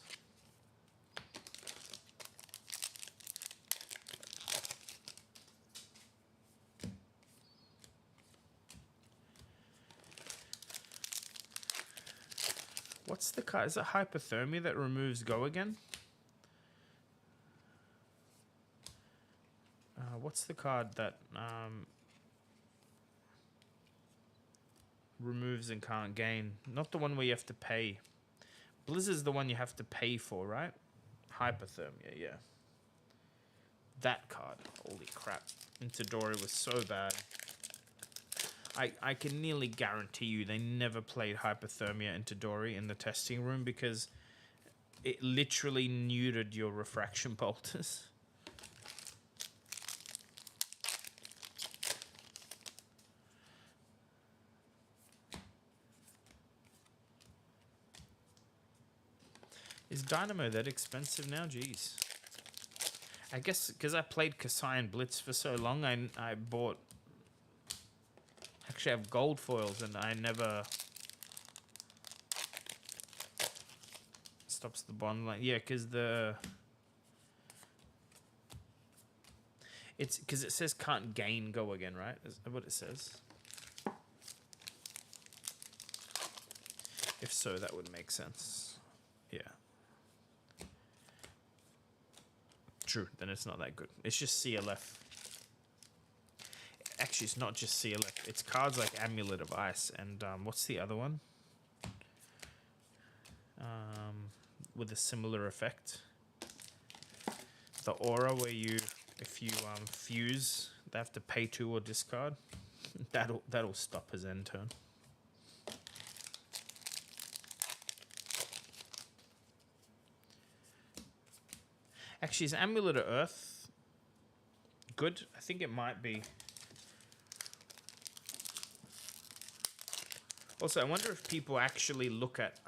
What's the card? Is it Hypothermia that removes Go Again? What's the card that removes and can't gain? Not the one where you have to pay. Blizzard's the one you have to pay for, right? Hypothermia, yeah. That card. Holy crap. Itadori was so bad. I can nearly guarantee you they never played Hypothermia Itadori in the testing room because it literally neutered your refraction bolters. Is Dynamo that expensive now? Jeez. I guess because I played Kasai and Blitz for so long, I bought... Actually, I have gold foils and I never... Stops the bond line. Yeah, because the... It's because it says can't gain Go Again, right? Is that what it says? If so, that would make sense. Yeah. True, then it's not that good. It's just CLF. Actually, it's not just CLF. It's cards like Amulet of Ice and what's the other one? With a similar effect. The Aura, where you, if you fuse, they have to pay 2 or discard. That'll stop his end turn. Actually, is Amulet of Earth good? I think it might be. Also, I wonder if people actually look at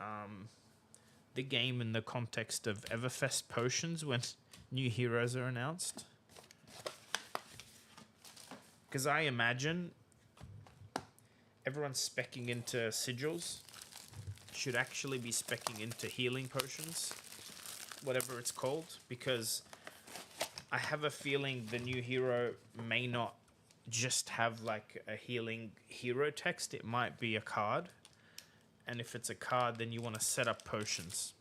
the game in the context of Everfest potions when new heroes are announced. Because I imagine everyone's speccing into sigils should actually be speccing into healing potions, whatever it's called, because I have a feeling the new hero may not just have like a healing hero text. It might be a card, and if it's a card, then you want to set up potions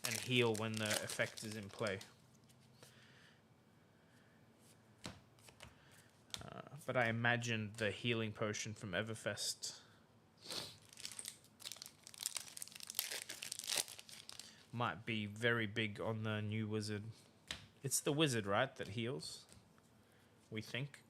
and heal when the effect is in play. But I imagine the healing potion from Everfest might be very big on the new wizard. It's the wizard, right, that heals, we think.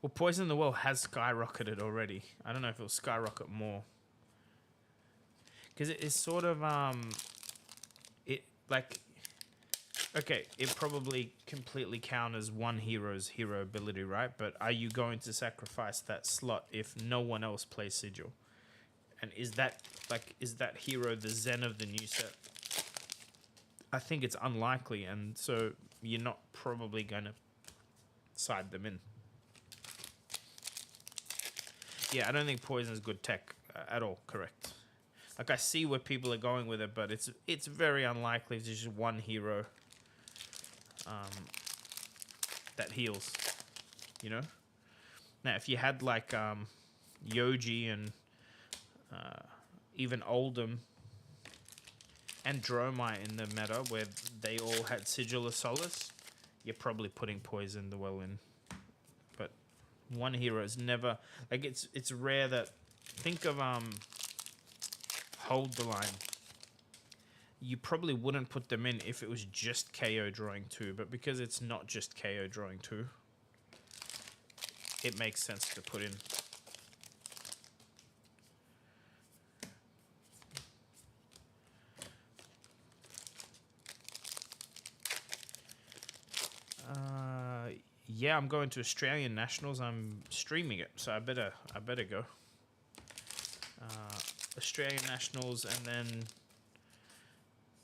Well, Poison in the Well has skyrocketed already. I don't know if it'll skyrocket more. Because it is sort of, it, like, okay, it probably completely counters one hero's hero ability, right? But are you going to sacrifice that slot if no one else plays Sigil? And is that, like, is that hero the Zen of the new set? I think it's unlikely, and so you're not probably going to side them in. Yeah, I don't think Poison's good tech at all, correct. Like, I see where people are going with it, but it's very unlikely there's just one hero that heals, you know? Now, if you had, like, Yoji and even Oldham and Dromite in the meta, where they all had Sigil of Solace, you're probably putting Poison the Well in. But one hero is never... Like, it's rare that... Think of Hold the Line. You probably wouldn't put them in if it was just KO drawing 2, but because it's not just KO drawing 2, it makes sense to put in. Yeah, I'm going to Australian Nationals. I'm streaming it, so I better go. Australian Nationals, and then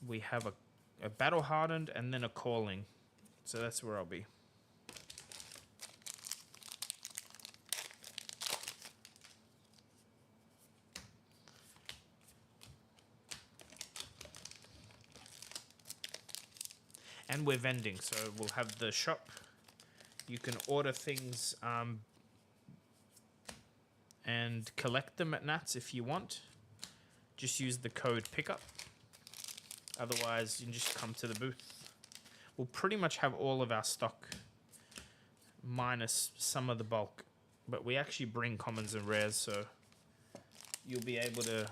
we have a Battle Hardened, and then a Calling. So that's where I'll be. And we're vending, so we'll have the shop. You can order things and collect them at Nats if you want. Just use the code pickup. Otherwise, you can just come to the booth. We'll pretty much have all of our stock, minus some of the bulk. But we actually bring commons and rares, so you'll be able to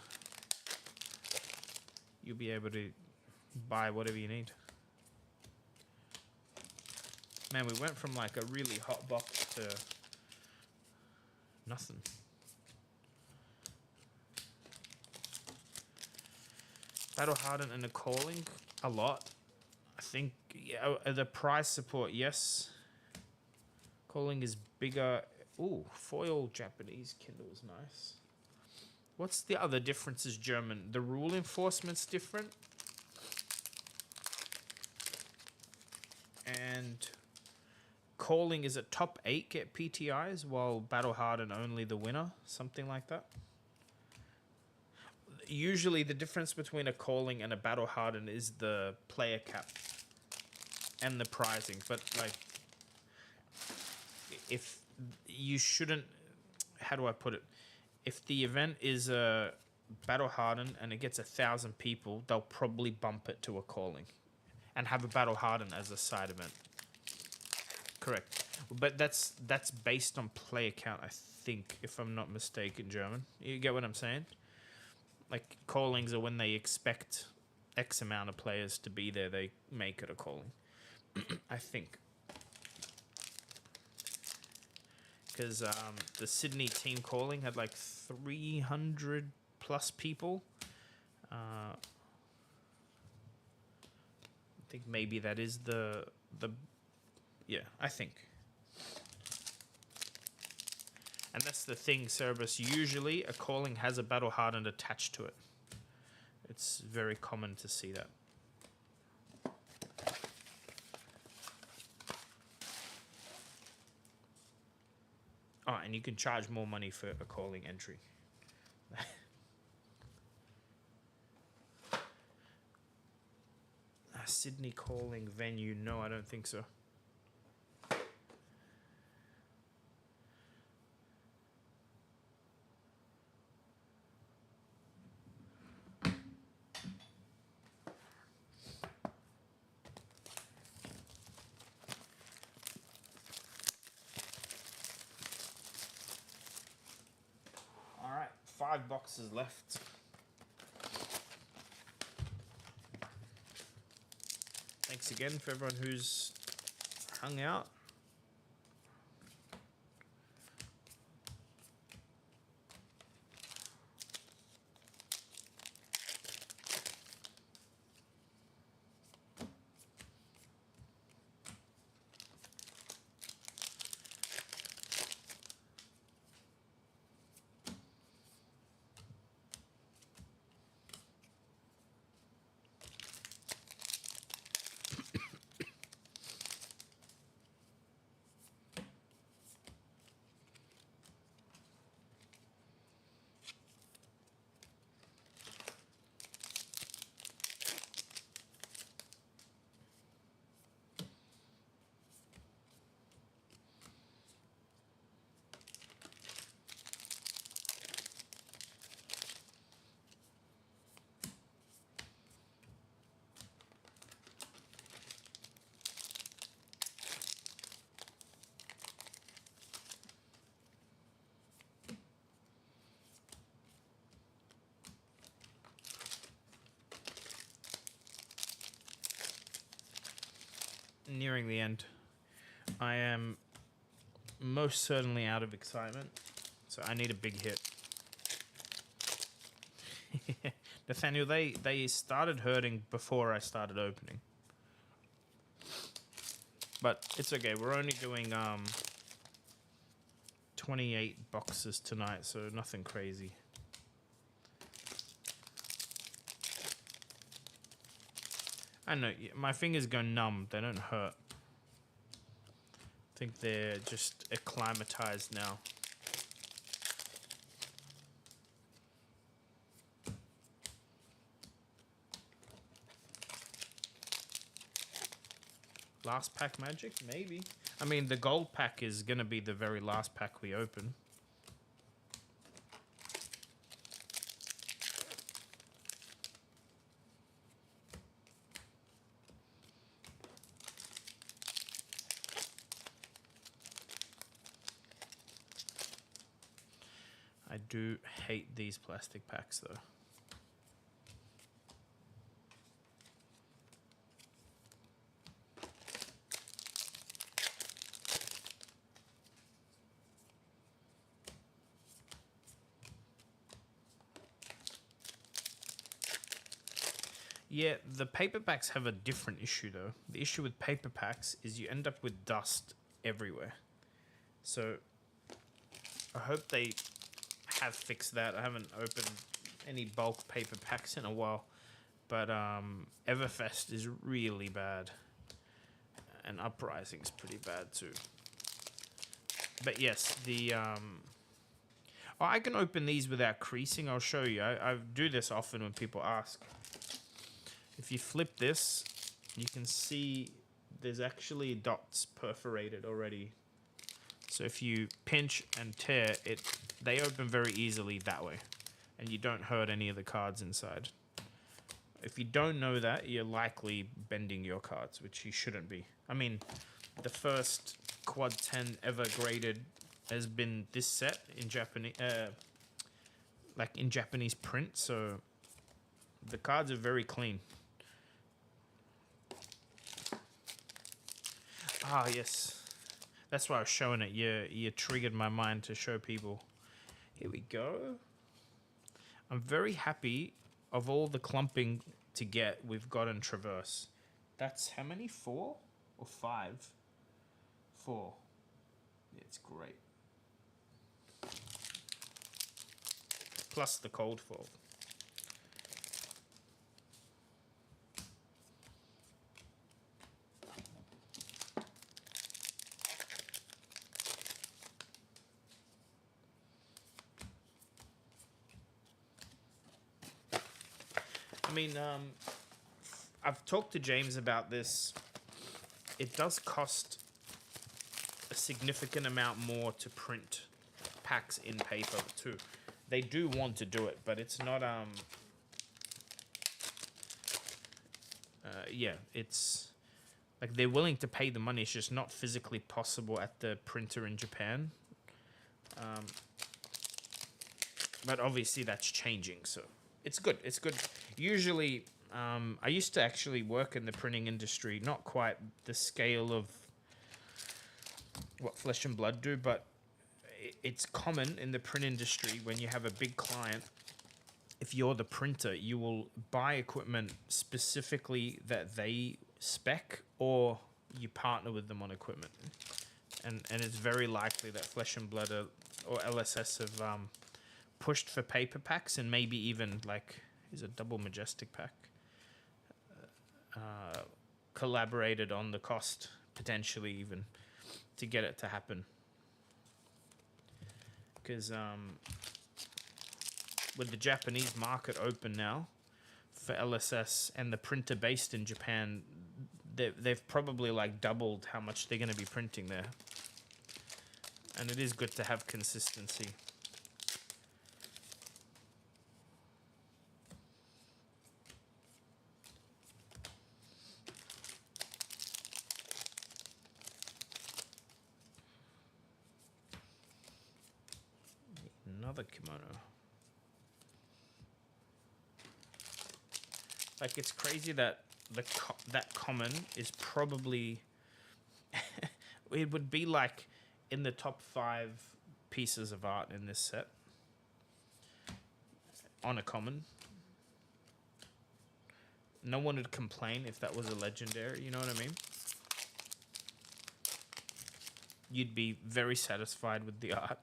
buy whatever you need. Man, we went from like a really hot box to nothing. Battle Hardened and the Calling, a lot. I think, yeah, the price support, yes. Calling is bigger. Ooh, foil Japanese Kindle is nice. What's the other differences, German? The rule enforcement's different. And Calling is at top 8 get PTIs, while Battle Hardened only the winner, something like that. Usually the difference between a Calling and a Battle Hardened is the player cap and the pricing, but like, if you shouldn't, how do I put it? If the event is a Battle Hardened and it gets 1,000 people, they'll probably bump it to a Calling and have a Battle Hardened as a side event. Correct. But that's based on player count, I think, if I'm not mistaken, German. You get what I'm saying? Like, Callings are when they expect X amount of players to be there, they make it a Calling. I think. Because the Sydney team Calling had like 300 plus people. I think maybe that is the yeah, I think. And that's the thing, Cerberus. Usually a Calling has a Battle Hardened attached to it. It's very common to see that. Oh, and you can charge more money for a Calling entry. Sydney Calling venue. No, I don't think so. All right, 5 boxes left. Thanks again for everyone who's hung out. Nearing the end. I am most certainly out of excitement, so I need a big hit. Nathaniel, they started hurting before I started opening. But it's okay, we're only doing 28 boxes tonight, so nothing crazy. I know, my fingers go numb, they don't hurt. I think they're just acclimatized now. Last pack magic? Maybe. I mean, the gold pack is going to be the very last pack we open. I do hate these plastic packs though. Yeah, the paper packs have a different issue though. The issue with paper packs is you end up with dust everywhere. So I hope they have fixed that. I haven't opened any bulk paper packs in a while, but Everfest is really bad, and Uprising's pretty bad too. But yes, the oh, I can open these without creasing. I'll show you. I do this often when people ask. If you flip this, you can see there's actually dots perforated already. So if you pinch and tear it, they open very easily that way, and you don't hurt any of the cards inside. If you don't know that, you're likely bending your cards, which you shouldn't be. I mean, the first Quad 10 ever graded has been this set in Japanese, like in Japanese print, so the cards are very clean. Ah, yes. That's why I was showing it. You triggered my mind to show people. Here we go. I'm very happy of all the clumping to get we've got in Traverse. That's how many? 4 or 5? 4. It's great. Plus the cold foil. I mean, I've talked to James about this. It does cost a significant amount more to print packs in paper too. They do want to do it, but it's not. Yeah, it's like they're willing to pay the money. It's just not physically possible at the printer in Japan. But obviously that's changing, so it's good. It's good. Usually, I used to actually work in the printing industry, not quite the scale of what Flesh and Blood do, but it's common in the print industry when you have a big client. If you're the printer, you will buy equipment specifically that they spec, or you partner with them on equipment. And it's very likely that Flesh and Blood or LSS have pushed for paper packs, and maybe even like, here's a double Majestic pack, collaborated on the cost, potentially even, to get it to happen. Because with the Japanese market open now for LSS and the printer based in Japan, they've probably like doubled how much they're going to be printing there. And it is good to have consistency. Another kimono. Like, it's crazy that that common is probably it would be like in the top 5 pieces of art in this set on a common. No one would complain if that was a legendary, you know what I mean? You'd be very satisfied with the art.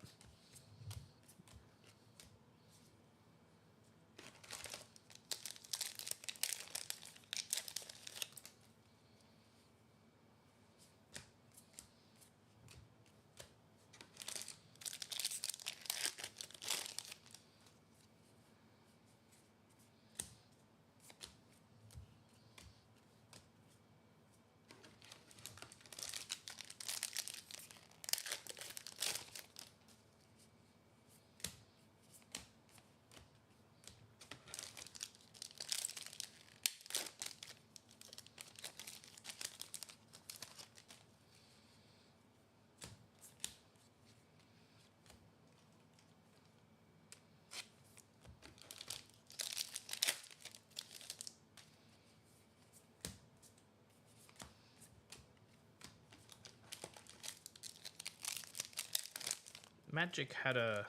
Magic had a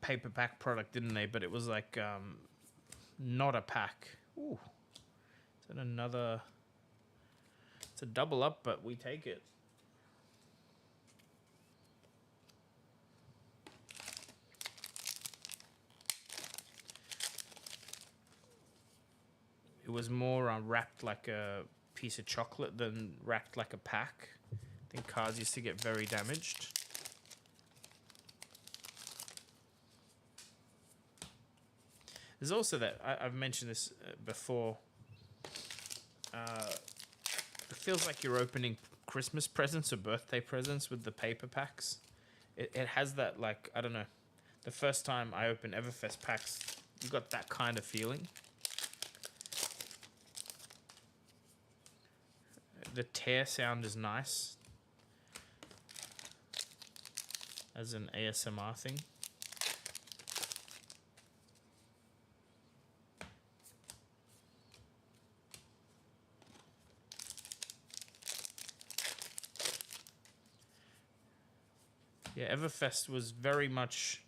paperback product, didn't they? But it was like not a pack. Ooh, is that another? It's a double up, but we take it. It was more wrapped like a piece of chocolate than wrapped like a pack. I think cards used to get very damaged. There's also that, I've mentioned this before, it feels like you're opening Christmas presents or birthday presents with the paper packs. It has that, like, I don't know, the first time I opened Everfest packs, you got that kind of feeling. The tear sound is nice as an ASMR thing. Yeah, Everfest was very much,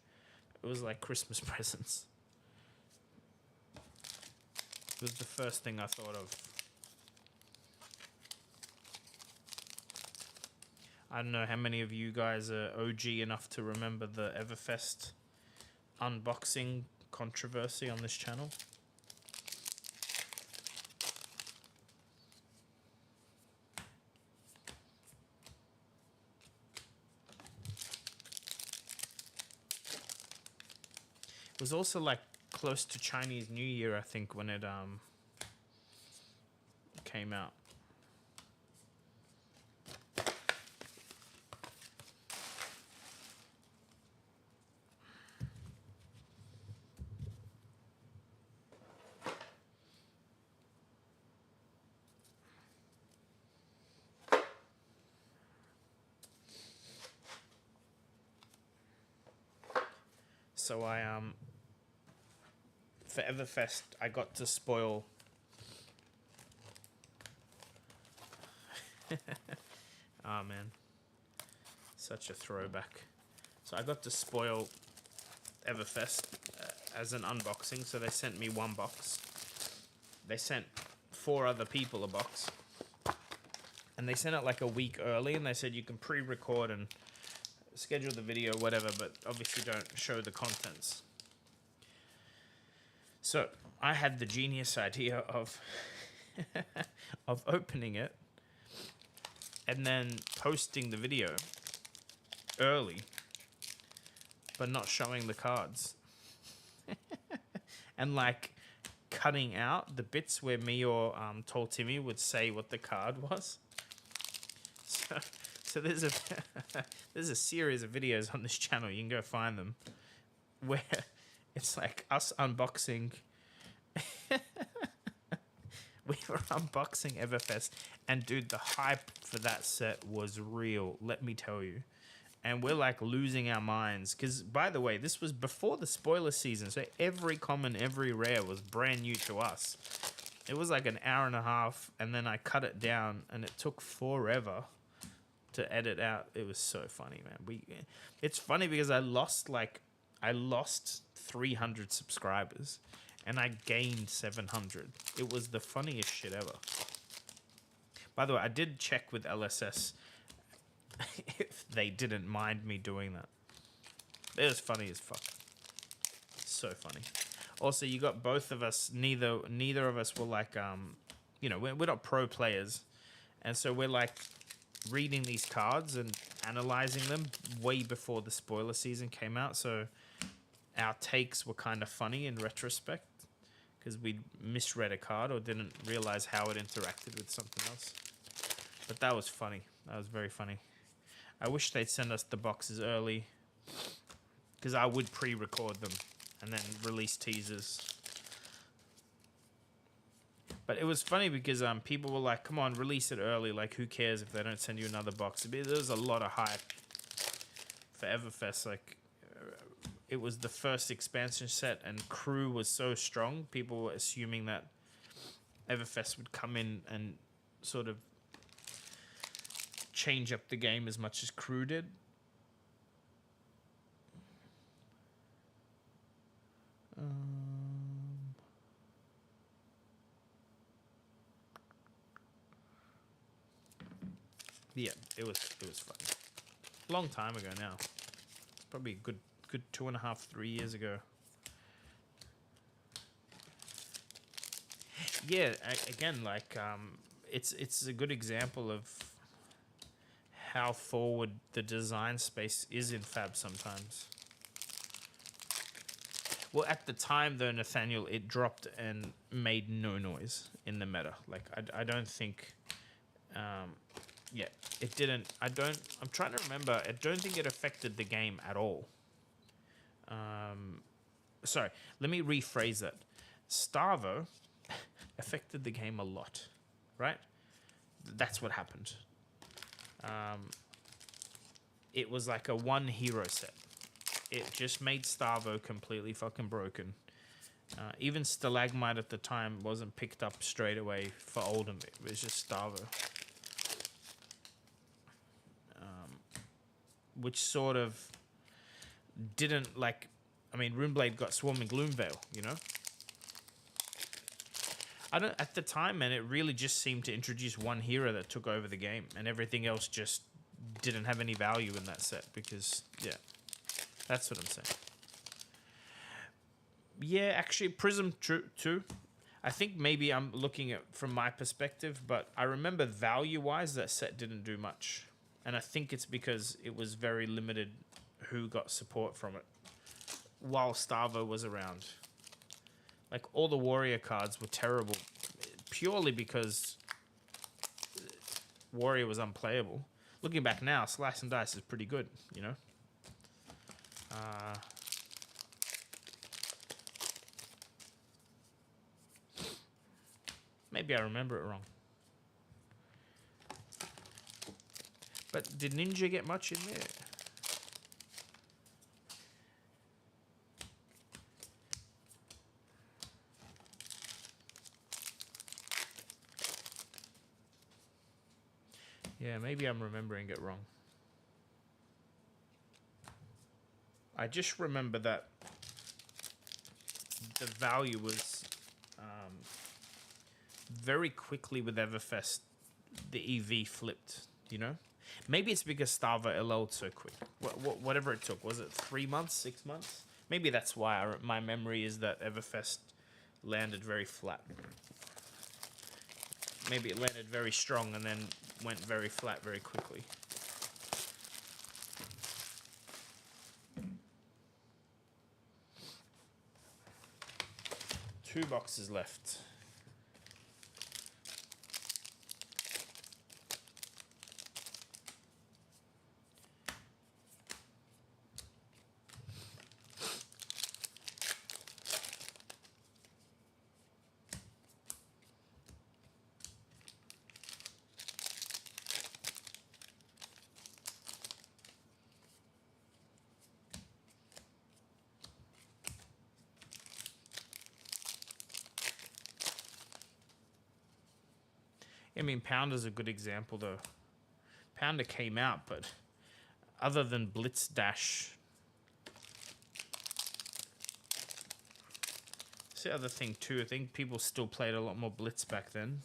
it was like Christmas presents. It was the first thing I thought of. I don't know how many of you guys are OG enough to remember the Everfest unboxing controversy on this channel. It was also like close to Chinese New Year, I think, when it came out. So for Everfest, I got to spoil. Oh man, such a throwback. So I got to spoil Everfest as an unboxing. So they sent me one box. They sent 4 other people a box, and they sent it like a week early. And they said you can pre-record and schedule the video, whatever, but obviously don't show the contents. So I had the genius idea of of opening it and then posting the video early, but not showing the cards. And like cutting out the bits where me or Tall Timmy would say what the card was. So there's a series of videos on this channel, you can go find them, where it's like us unboxing. We were unboxing Everfest, and dude, the hype for that set was real, let me tell you. And we're like losing our minds, because by the way, this was before the spoiler season, so every common, every rare was brand new to us. It was like an hour and a half, and then I cut it down, and it took forever to edit out. It was so funny, man. It's funny because I lost 300 subscribers and I gained 700. It was the funniest shit ever. By the way, I did check with LSS if they didn't mind me doing that. It was funny as fuck. So funny. Also, you got both of us, neither of us were like, you know, we're not pro players. And so we're like reading these cards and analyzing them way before the spoiler season came out. So our takes were kind of funny in retrospect because we misread a card or didn't realize how it interacted with something else. But that was funny. That was very funny. I wish they'd send us the boxes early because I would pre-record them and then release teasers. But it was funny because people were like, come on, release it early. Like, who cares if they don't send you another box? There was a lot of hype for Everfest. Like, it was the first expansion set and crew was so strong. People were assuming that Everfest would come in and sort of change up the game as much as Crew did. Yeah, it was fun. Long time ago now. It's probably a good 2.5, 3 years ago. Yeah, again, like it's a good example of how forward the design space is in Fab sometimes. Well, at the time though, Nathaniel, it dropped and made no noise in the meta. Like I don't think, yeah, it didn't. I'm trying to remember. I don't think it affected the game at all. Sorry, let me rephrase that. Starvo affected the game a lot, right? That's what happened. It was like a one hero set. It just made Starvo completely fucking broken. Even Stalagmite at the time wasn't picked up straight away for Oldham. It was just Starvo. Which sort of didn't like... I mean, Runeblade got Swarming Gloomveil, you know? At the time, man, it really just seemed to introduce one hero that took over the game, and everything else just didn't have any value in that set because, yeah, that's what I'm saying. Yeah, actually, Prism too. I think maybe I'm looking at from my perspective, but I remember value-wise that set didn't do much, and I think it's because it was very limited who got support from it while Starvo was around. Like, all the warrior cards were terrible purely because warrior was unplayable. Looking back now, Slice and Dice is pretty good, you know? Maybe I remember it wrong. But did Ninja get much in there? Yeah, maybe I'm remembering it wrong. I just remember that the value was very quickly with Everfest, the EV flipped, you know? Maybe it's because Starvo LL'd so quick. Whatever it took. Was it 3 months, 6 months? Maybe that's why my memory is that Everfest landed very flat. Maybe it landed very strong and then went very flat very quickly. Two boxes left. I mean, Pounder's a good example, though. Pounder came out, but other than Blitz Dash... It's the other thing, too. I think people still played a lot more Blitz back then.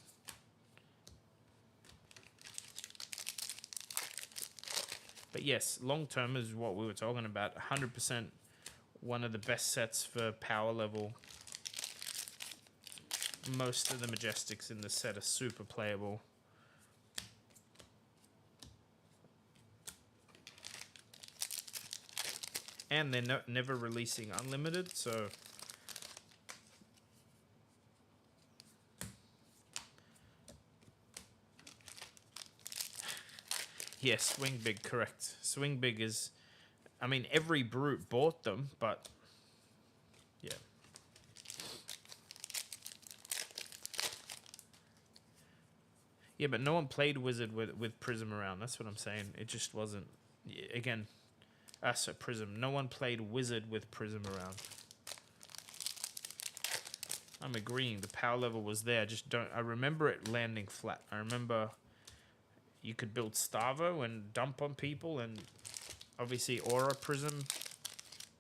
But yes, long-term is what we were talking about. 100% one of the best sets for power level. Most of the Majestics in the set are super playable. And they're never releasing Unlimited, so... Yes, Swing Big, correct. Swing Big is... I mean, every brute bought them, but... Yeah. Yeah, but no one played Wizard with Prism around. That's what I'm saying. It just wasn't... Again, so Prism. No one played Wizard with Prism around. I'm agreeing. The power level was there. I just don't... I remember it landing flat. I remember you could build Starvo and dump on people, and obviously Aura Prism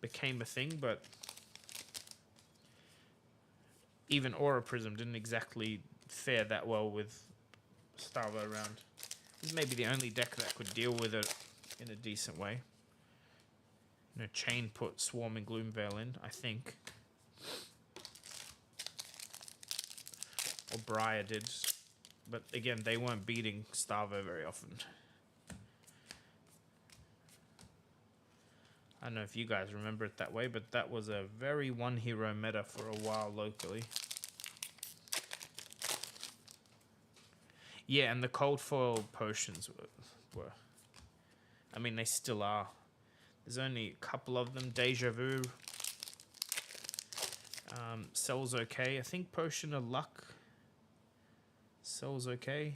became a thing, but even Aura Prism didn't exactly fare that well with Starvo around. This is maybe the only deck that could deal with it in a decent way. You know, Chain put Swarm and Gloomveil in, I think. Or Briar did. But again, they weren't beating Starvo very often. I don't know if you guys remember it that way, but that was a very one-hero meta for a while locally. Yeah, and the cold foil potions were I mean, they still are. There's only a couple of them. Deja Vu. Sells okay. I think Potion of Luck sells okay.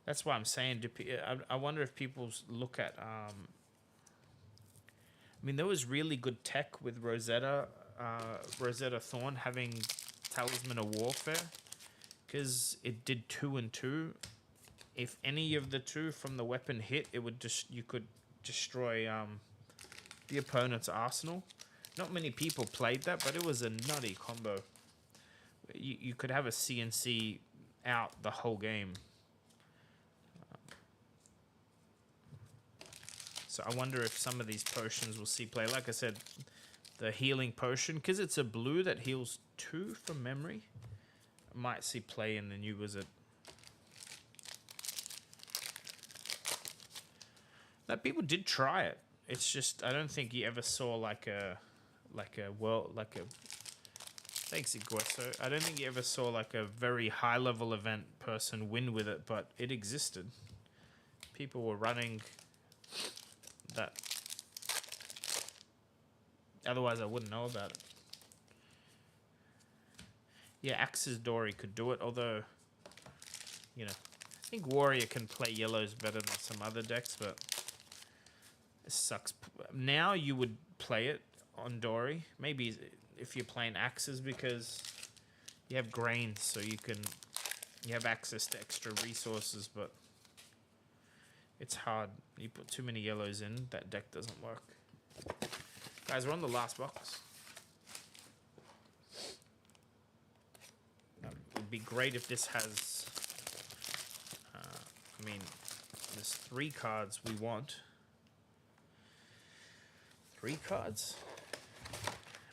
That's why I'm saying, I wonder if people look at... I mean, there was really good tech with Rosetta Thorn having Talisman of Warfare, because it did 2 and 2. If any of the 2 from the weapon hit, it would you could destroy the opponent's arsenal. Not many people played that, but it was a nutty combo. You could have a CNC out the whole game. So I wonder if some of these potions will see play. Like I said, the healing potion, because it's a blue that heals 2 from memory, might see play in the new wizard. That people did try it. It's just I don't think you ever saw thanks Igueso. I don't think you ever saw like a very high level event person win with it, but it existed. People were running that. Otherwise I wouldn't know about it. Yeah, Axe's Dory could do it, although, you know, I think Warrior can play yellows better than some other decks, but it sucks. Now you would play it on Dory, maybe if you're playing Axes, because you have grains, so you have access to extra resources, but it's hard. You put too many yellows in, that deck doesn't work. Guys, we're on the last box. It'd be great if this has, I mean, there's 3 cards we want. 3 cards?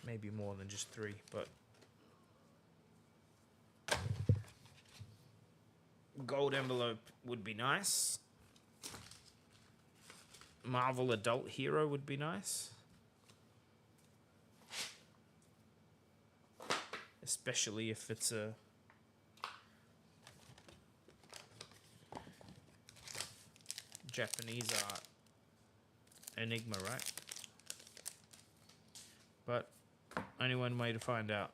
Maybe more than just 3, but gold envelope would be nice. Marvel Adult Hero would be nice. Especially if it's a Japanese art Enigma, right? But only one way to find out.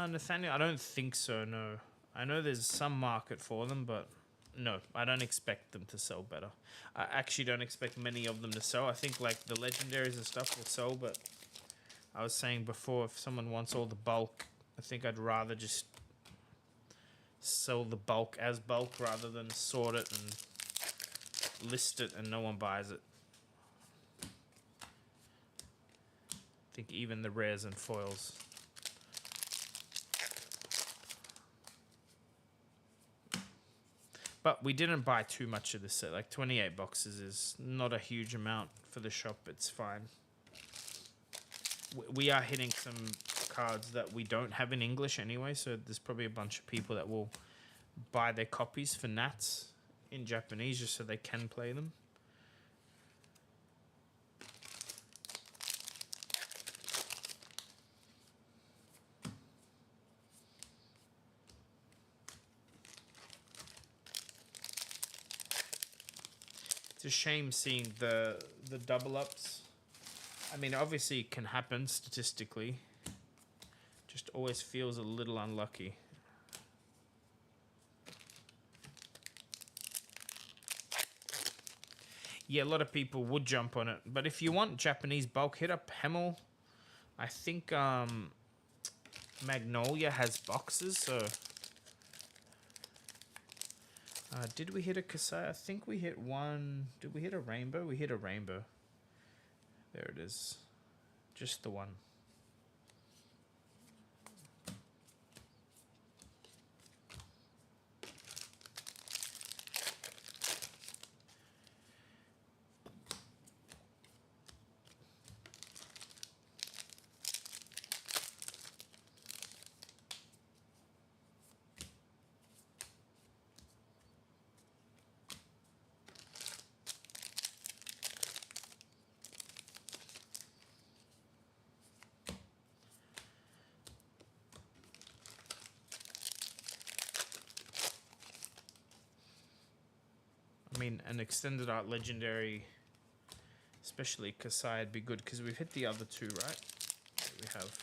Nathaniel, I don't think so, no. I know there's some market for them, but no, I don't expect them to sell better. I actually don't expect many of them to sell. I think like the legendaries and stuff will sell, but I was saying before, if someone wants all the bulk, I think I'd rather just sell the bulk as bulk rather than sort it and list it and no one buys it. I think even the rares and foils. But we didn't buy too much of this set. Like 28 boxes is not a huge amount for the shop. It's fine. We are hitting some cards that we don't have in English anyway, so there's probably a bunch of people that will buy their copies for Nats in Japanese just so they can play them. It's a shame seeing the double ups. I mean, obviously it can happen statistically. Just always feels a little unlucky. Yeah, a lot of people would jump on it. But if you want Japanese bulk, hit up Hemel. I think Magnolia has boxes, so... did we hit a Kasai? I think we hit one. Did we hit a rainbow? We hit a rainbow. There it is. Just the one. I mean, an extended art legendary, especially Kasai, would be good because we've hit the other two, right? We have.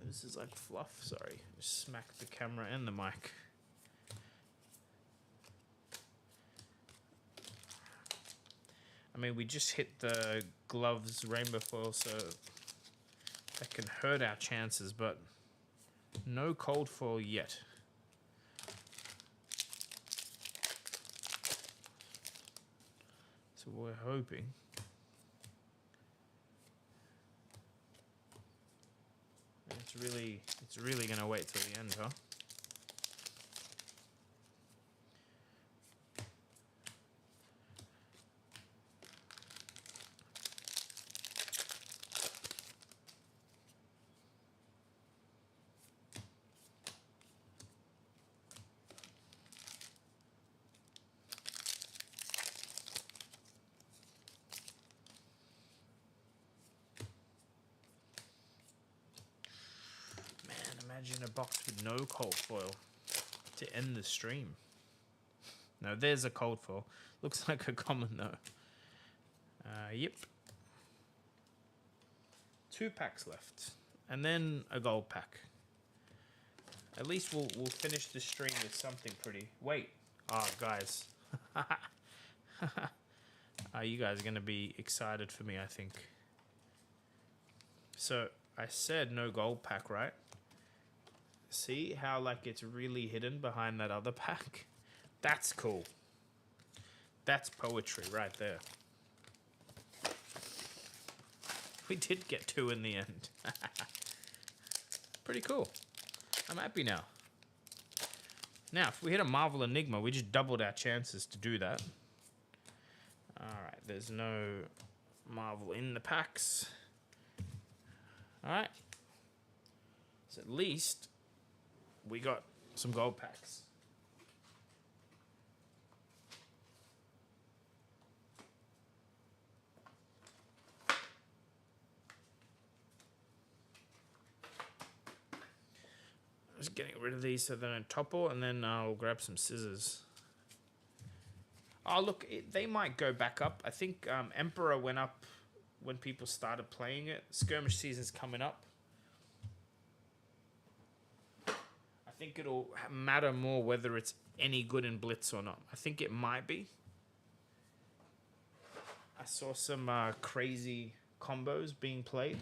This is like fluff. Sorry, just smacked the camera and the mic. I mean, we just hit the gloves rainbow foil, so that can hurt our chances, but no cold foil yet. So we're hoping. It's really gonna wait till the end, huh? Imagine a box with no cold foil to end the stream. No, there's a cold foil. Looks like a common though. Yep. 2 packs left, and then a gold pack. At least we'll finish the stream with something pretty. Wait, guys, you guys are gonna be excited for me, I think. So I said no gold pack, right? See how like it's really hidden behind that other pack? That's cool. That's poetry right there. We did get 2 in the end. Pretty cool. I'm happy now. Now, if we hit a Marvel Enigma, we just doubled our chances to do that. Alright, there's no Marvel in the packs. Alright. So at least we got some gold packs. Just getting rid of these so they don't topple, and then I'll grab some scissors. Oh, look, they might go back up. I think Emperor went up when people started playing it. Skirmish season's coming up. I think it'll matter more whether it's any good in Blitz or not. I think it might be. I saw some crazy combos being played.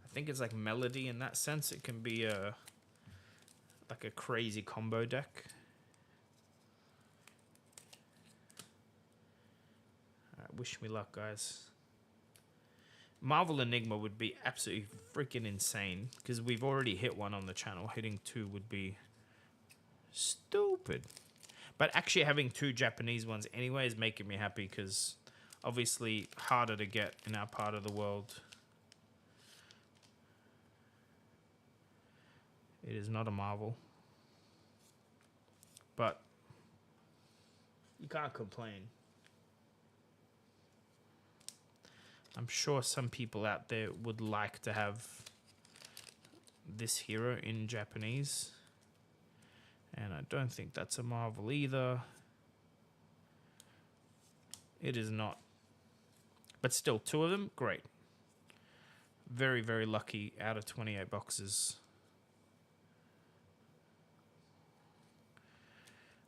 I think it's like Melody in that sense. It can be like a crazy combo deck. Alright, wish me luck, guys. Marvel Enigma would be absolutely freaking insane because we've already hit one on the channel. Hitting 2 would be stupid. But actually having 2 Japanese ones anyway is making me happy because obviously harder to get in our part of the world. It is not a Marvel. But you can't complain. I'm sure some people out there would like to have this hero in Japanese. And I don't think that's a Marvel either. It is not. But still, 2 of them, great. Very, very lucky out of 28 boxes.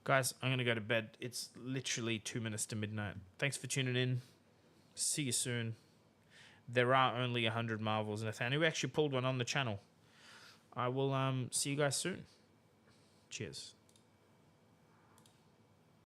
Guys, I'm going to go to bed. It's literally 2 minutes to midnight. Thanks for tuning in. See you soon. There are only 100 Marvels, Nathaniel. We actually pulled one on the channel. I will see you guys soon. Cheers.